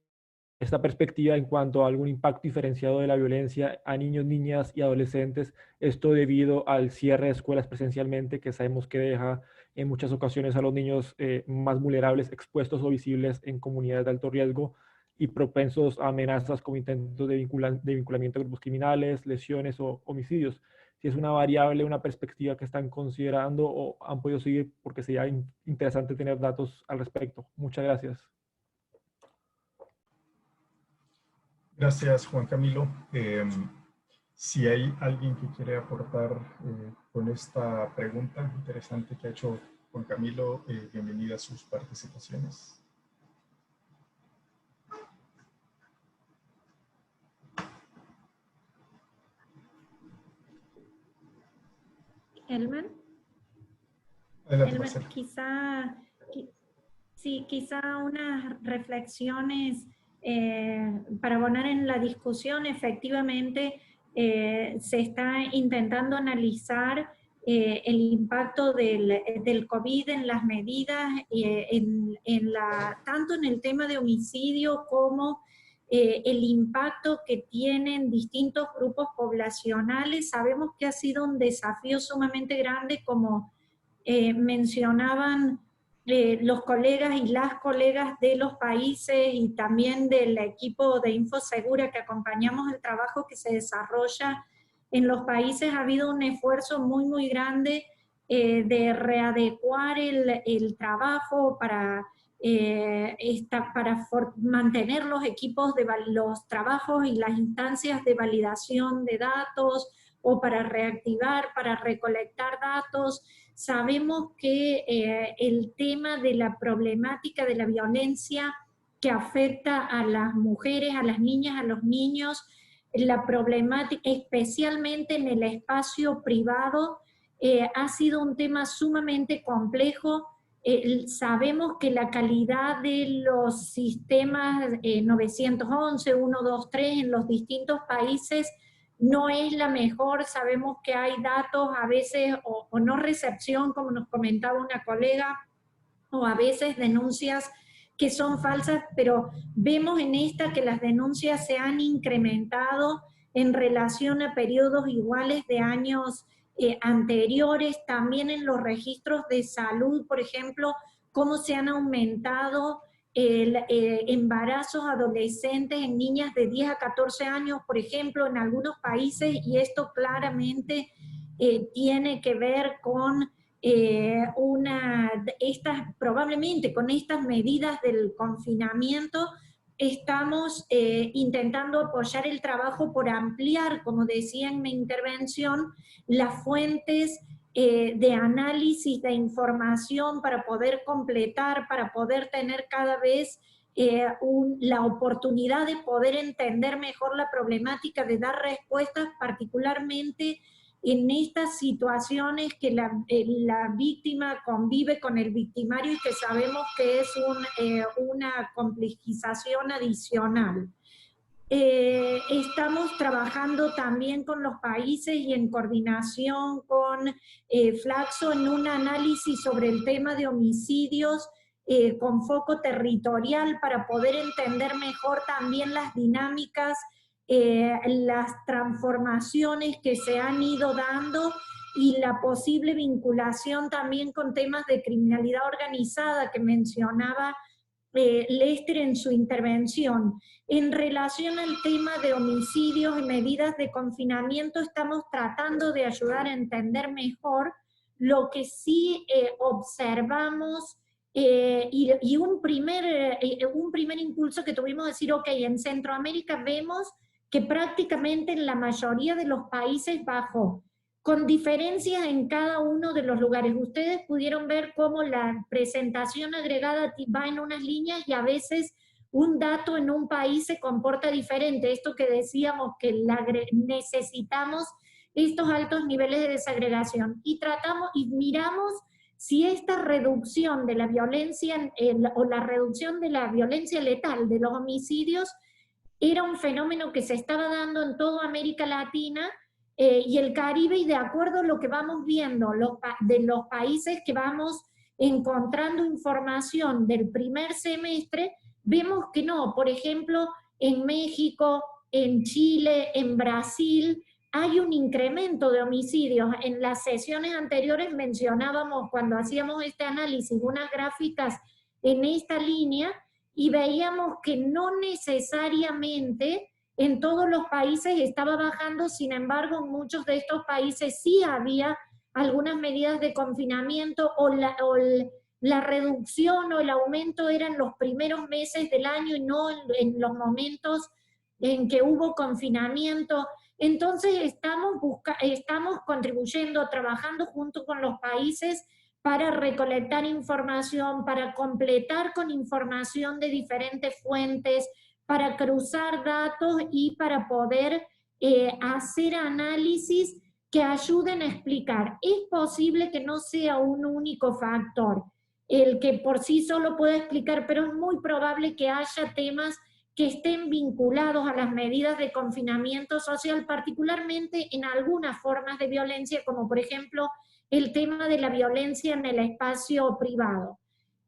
esta perspectiva en cuanto a algún impacto diferenciado de la violencia a niños, niñas y adolescentes, esto debido al cierre de escuelas presencialmente, que sabemos que deja en muchas ocasiones a los niños más vulnerables, expuestos o visibles en comunidades de alto riesgo y propensos a amenazas como intentos de vinculamiento a grupos criminales, lesiones o homicidios. Si es una variable, una perspectiva que están considerando o han podido seguir, porque sería interesante tener datos al respecto. Muchas gracias. Gracias, Juan Camilo. Si hay alguien que quiere aportar con esta pregunta interesante que ha hecho Juan Camilo, bienvenida a sus participaciones. Elmer. Adelante, Elmer, quizá unas reflexiones para abonar en la discusión. Efectivamente, se está intentando analizar el impacto del COVID en las medidas, tanto en el tema de homicidio como el impacto que tienen distintos grupos poblacionales. Sabemos que ha sido un desafío sumamente grande, como mencionaban los colegas y las colegas de los países y también del equipo de InfoSegura que acompañamos el trabajo que se desarrolla en los países. Ha habido un esfuerzo muy, muy grande de readecuar el trabajo para mantener los equipos de los trabajos y las instancias de validación de datos, o para reactivar, para recolectar datos. Sabemos que el tema de la problemática de la violencia que afecta a las mujeres, a las niñas, a los niños, la problemática, especialmente en el espacio privado, ha sido un tema sumamente complejo. Sabemos que la calidad de los sistemas 911, 123 en los distintos países no es la mejor. Sabemos que hay datos a veces o no recepción, como nos comentaba una colega, o a veces denuncias que son falsas, pero vemos en esta que las denuncias se han incrementado en relación a periodos iguales de años anteriores. También en los registros de salud, por ejemplo, cómo se han aumentado embarazos adolescentes en niñas de 10 a 14 años, por ejemplo, en algunos países, y esto claramente tiene que ver con probablemente con estas medidas del confinamiento. Estamos intentando apoyar el trabajo por ampliar, como decía en mi intervención, las fuentes de análisis de información para poder completar, para poder tener cada vez la oportunidad de poder entender mejor la problemática, de dar respuestas particularmente en estas situaciones que la víctima convive con el victimario y que sabemos que es una complejización adicional. Estamos trabajando también con los países y en coordinación con Flaxo en un análisis sobre el tema de homicidios con foco territorial para poder entender mejor también las dinámicas, las transformaciones que se han ido dando y la posible vinculación también con temas de criminalidad organizada que mencionaba Lester en su intervención. En relación al tema de homicidios y medidas de confinamiento, estamos tratando de ayudar a entender mejor. Lo que sí observamos y un primer impulso que tuvimos de decir, ok, en Centroamérica vemos que prácticamente en la mayoría de los países bajó, con diferencias en cada uno de los lugares. Ustedes pudieron ver cómo la presentación agregada va en unas líneas y a veces un dato en un país se comporta diferente. Esto que decíamos que necesitamos estos altos niveles de desagregación. Y tratamos y miramos si esta reducción de la violencia o la reducción de la violencia letal, de los homicidios, era un fenómeno que se estaba dando en toda América Latina, y el Caribe, y de acuerdo a lo que vamos viendo de los países que vamos encontrando información del primer semestre, vemos que no. Por ejemplo, en México, en Chile, en Brasil, hay un incremento de homicidios. En las sesiones anteriores mencionábamos, cuando hacíamos este análisis, unas gráficas en esta línea, y veíamos que no necesariamente en todos los países estaba bajando. Sin embargo, en muchos de estos países sí había algunas medidas de confinamiento, o la reducción o el aumento era en los primeros meses del año y no en los momentos en que hubo confinamiento. Entonces estamos contribuyendo, trabajando junto con los países para recolectar información, para completar con información de diferentes fuentes, para cruzar datos y para poder hacer análisis que ayuden a explicar. Es posible que no sea un único factor el que por sí solo pueda explicar, pero es muy probable que haya temas que estén vinculados a las medidas de confinamiento social, particularmente en algunas formas de violencia, como por ejemplo el tema de la violencia en el espacio privado.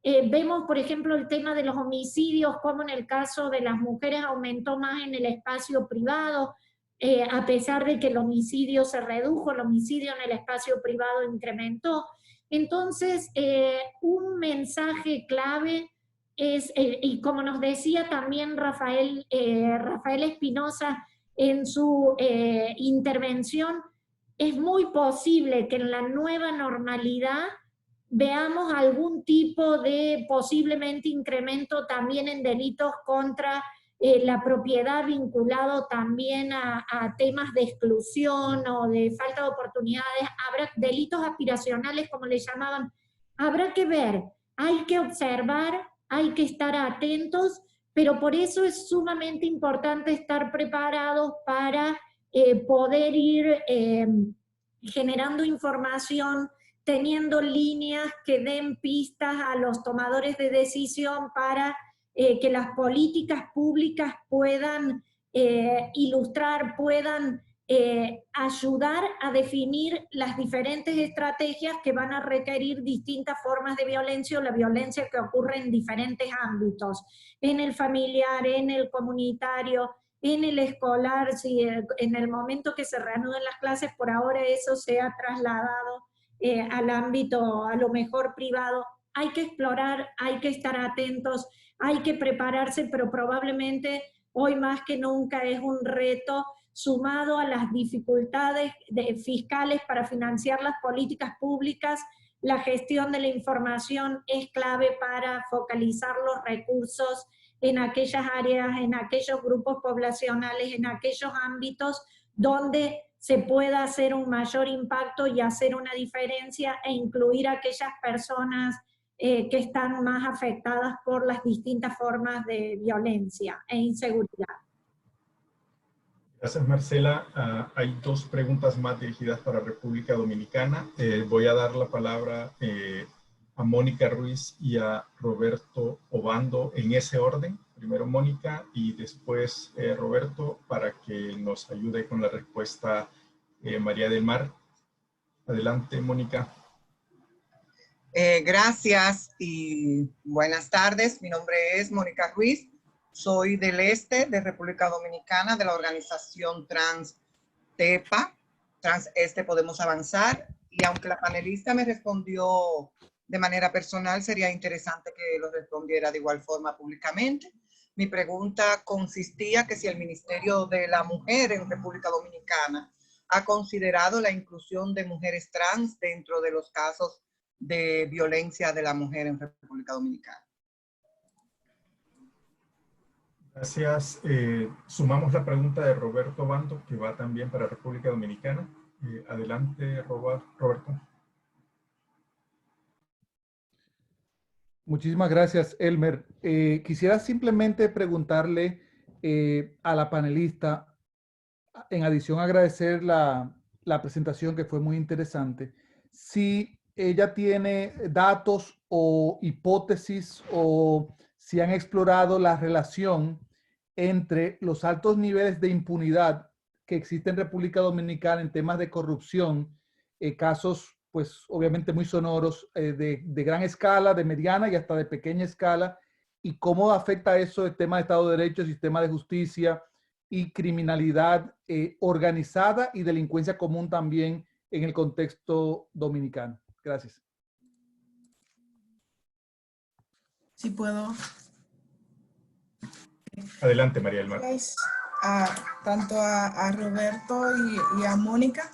Vemos, por ejemplo, el tema de los homicidios, como en el caso de las mujeres aumentó más en el espacio privado, a pesar de que el homicidio se redujo, el homicidio en el espacio privado incrementó. Entonces, un mensaje clave es, y como nos decía también Rafael Espinosa en su intervención, es muy posible que en la nueva normalidad veamos algún tipo de posiblemente incremento también en delitos contra la propiedad, vinculado también a temas de exclusión o de falta de oportunidades. Habrá delitos aspiracionales, como le llamaban. Habrá que ver, hay que observar, hay que estar atentos, pero por eso es sumamente importante estar preparados para poder ir generando información, teniendo líneas que den pistas a los tomadores de decisión para que las políticas públicas puedan ilustrar, puedan ayudar a definir las diferentes estrategias que van a requerir distintas formas de violencia, o la violencia que ocurre en diferentes ámbitos, en el familiar, en el comunitario, en el escolar. Si en el momento que se reanuden las clases, por ahora eso se ha trasladado al ámbito a lo mejor privado. Hay que explorar, hay que estar atentos, hay que prepararse, pero probablemente hoy más que nunca es un reto, sumado a las dificultades fiscales para financiar las políticas públicas. La gestión de la información es clave para focalizar los recursos en aquellas áreas, en aquellos grupos poblacionales, en aquellos ámbitos donde se pueda hacer un mayor impacto y hacer una diferencia, e incluir a aquellas personas que están más afectadas por las distintas formas de violencia e inseguridad. Gracias, Marcela. Hay dos preguntas más dirigidas para República Dominicana. Voy a dar la palabra a Mónica Ruiz y a Roberto Obando en ese orden. Primero Mónica y después Roberto, para que nos ayude con la respuesta María del Mar. Adelante, Mónica. Gracias y buenas tardes. Mi nombre es Mónica Ruiz. Soy del este de República Dominicana, de la organización Trans-TEPA, Trans-Este Podemos Avanzar. Y aunque la panelista me respondió de manera personal, sería interesante que lo respondiera de igual forma públicamente. Mi pregunta consistía que si el Ministerio de la Mujer en República Dominicana ha considerado la inclusión de mujeres trans dentro de los casos de violencia de la mujer en República Dominicana. Gracias. Sumamos la pregunta de Roberto Obando, que va también para República Dominicana. Adelante, Roberto. Muchísimas gracias, Elmer. Quisiera simplemente preguntarle a la panelista, en adición a agradecer la presentación, que fue muy interesante, si ella tiene datos o hipótesis, o si han explorado la relación entre los altos niveles de impunidad que existe en República Dominicana en temas de corrupción, casos pues obviamente muy sonoros, de gran escala, de mediana y hasta de pequeña escala, y cómo afecta eso el tema de Estado de Derecho, sistema de justicia y criminalidad organizada y delincuencia común también en el contexto dominicano. Gracias. Sí puedo. Adelante, María del Mar. Tanto a Roberto y a Mónica.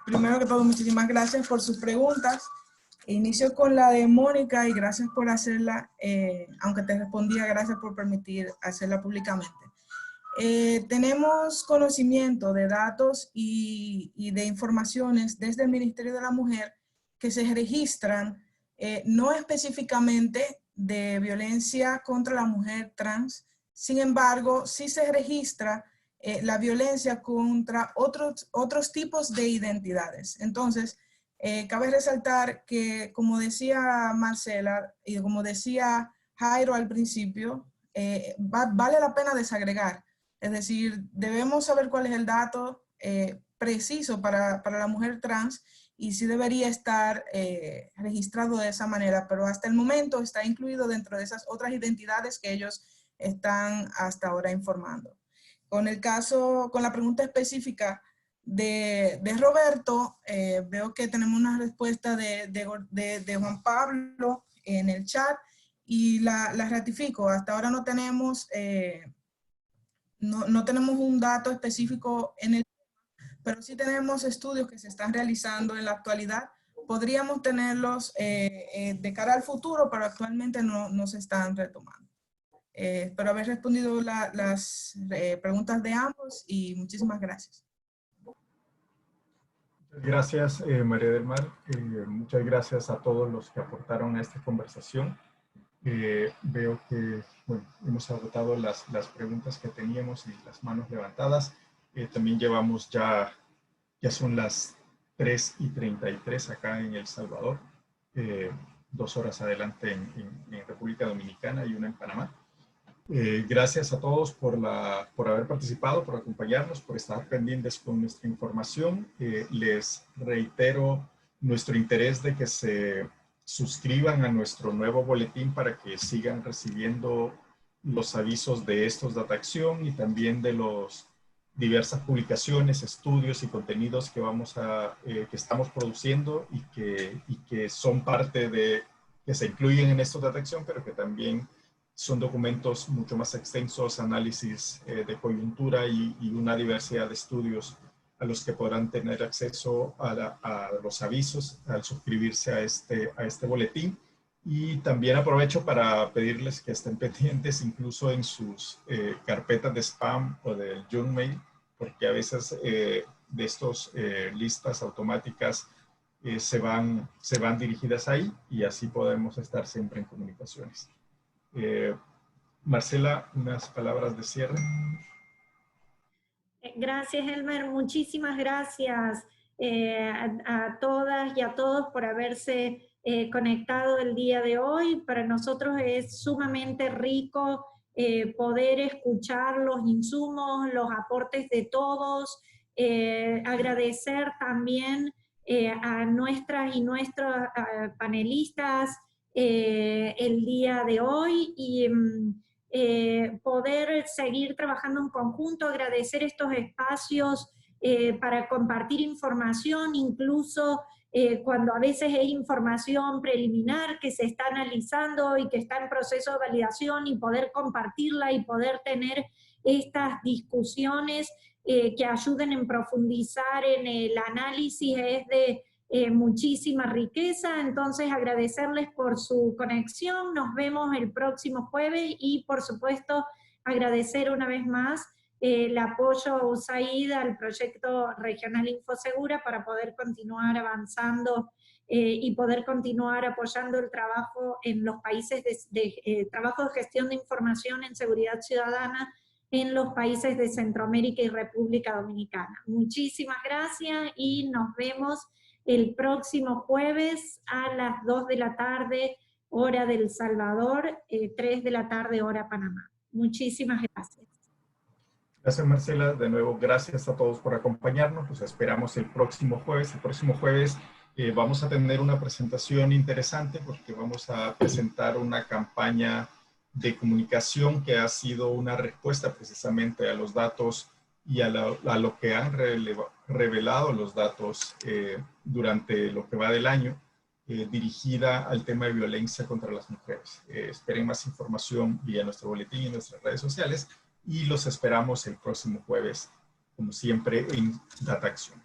Primero que todo, muchísimas gracias por sus preguntas. Inicio con la de Mónica y gracias por hacerla, aunque te respondía, gracias por permitir hacerla públicamente. Tenemos conocimiento de datos y de informaciones desde el Ministerio de la Mujer que se registran no específicamente de violencia contra la mujer trans, sin embargo, sí se registra la violencia contra otros tipos de identidades. Entonces, cabe resaltar que, como decía Marcela y como decía Jairo al principio, vale la pena desagregar. Es decir, debemos saber cuál es el dato preciso para la mujer trans y sí debería estar registrado de esa manera, pero hasta el momento está incluido dentro de esas otras identidades que ellos están hasta ahora informando. Con la pregunta específica de Roberto, veo que tenemos una respuesta de Juan Pablo en el chat y la ratifico. Hasta ahora no tenemos, no tenemos un dato específico en el, pero sí tenemos estudios que se están realizando en la actualidad. Podríamos tenerlos de cara al futuro, pero actualmente no se están retomando. Espero haber respondido las preguntas de ambos y muchísimas gracias. Gracias, María del Mar. Muchas gracias a todos los que aportaron a esta conversación. Veo que bueno, hemos agotado las preguntas que teníamos y las manos levantadas. También llevamos ya son las 3:33 acá en El Salvador, 2 horas adelante en República Dominicana y una en Panamá. Gracias a todos por haber participado, por acompañarnos, por estar pendientes con nuestra información. Les reitero nuestro interés de que se suscriban a nuestro nuevo boletín para que sigan recibiendo los avisos de estos DataAcción y también de los diversas publicaciones, estudios y contenidos que que estamos produciendo y que son parte que se incluyen en estos DataAcción, pero que también son documentos mucho más extensos, análisis de coyuntura y una diversidad de estudios a los que podrán tener acceso a los avisos al suscribirse a este boletín. Y también aprovecho para pedirles que estén pendientes incluso en sus carpetas de spam o de junk mail, porque a veces de estas listas automáticas se van dirigidas ahí y así podemos estar siempre en comunicaciones. Marcela, unas palabras de cierre. Gracias, Elmer. Muchísimas gracias a todas y a todos por haberse conectado el día de hoy. Para nosotros es sumamente rico poder escuchar los insumos, los aportes de todos. Agradecer también a nuestras y nuestros panelistas el día de hoy y poder seguir trabajando en conjunto, agradecer estos espacios para compartir información, incluso cuando a veces es información preliminar que se está analizando y que está en proceso de validación, y poder compartirla y poder tener estas discusiones que ayuden en profundizar en el análisis es de muchísima riqueza. Entonces agradecerles por su conexión, nos vemos el próximo jueves y por supuesto agradecer una vez más el apoyo a USAID al proyecto regional Infosegura para poder continuar avanzando y poder continuar apoyando el trabajo en los países trabajo de gestión de información en seguridad ciudadana en los países de Centroamérica y República Dominicana. Muchísimas gracias y nos vemos el próximo jueves a las 2 de la tarde, hora del Salvador, 3 de la tarde, hora Panamá. Muchísimas gracias. Gracias, Marcela. De nuevo, gracias a todos por acompañarnos. Los esperamos el próximo jueves. El próximo jueves vamos a tener una presentación interesante porque vamos a presentar una campaña de comunicación que ha sido una respuesta precisamente a los datos y a lo que han revelado los datos durante lo que va del año, dirigida al tema de violencia contra las mujeres. Esperen más información vía nuestro boletín y nuestras redes sociales y los esperamos el próximo jueves, como siempre, en Data Acción.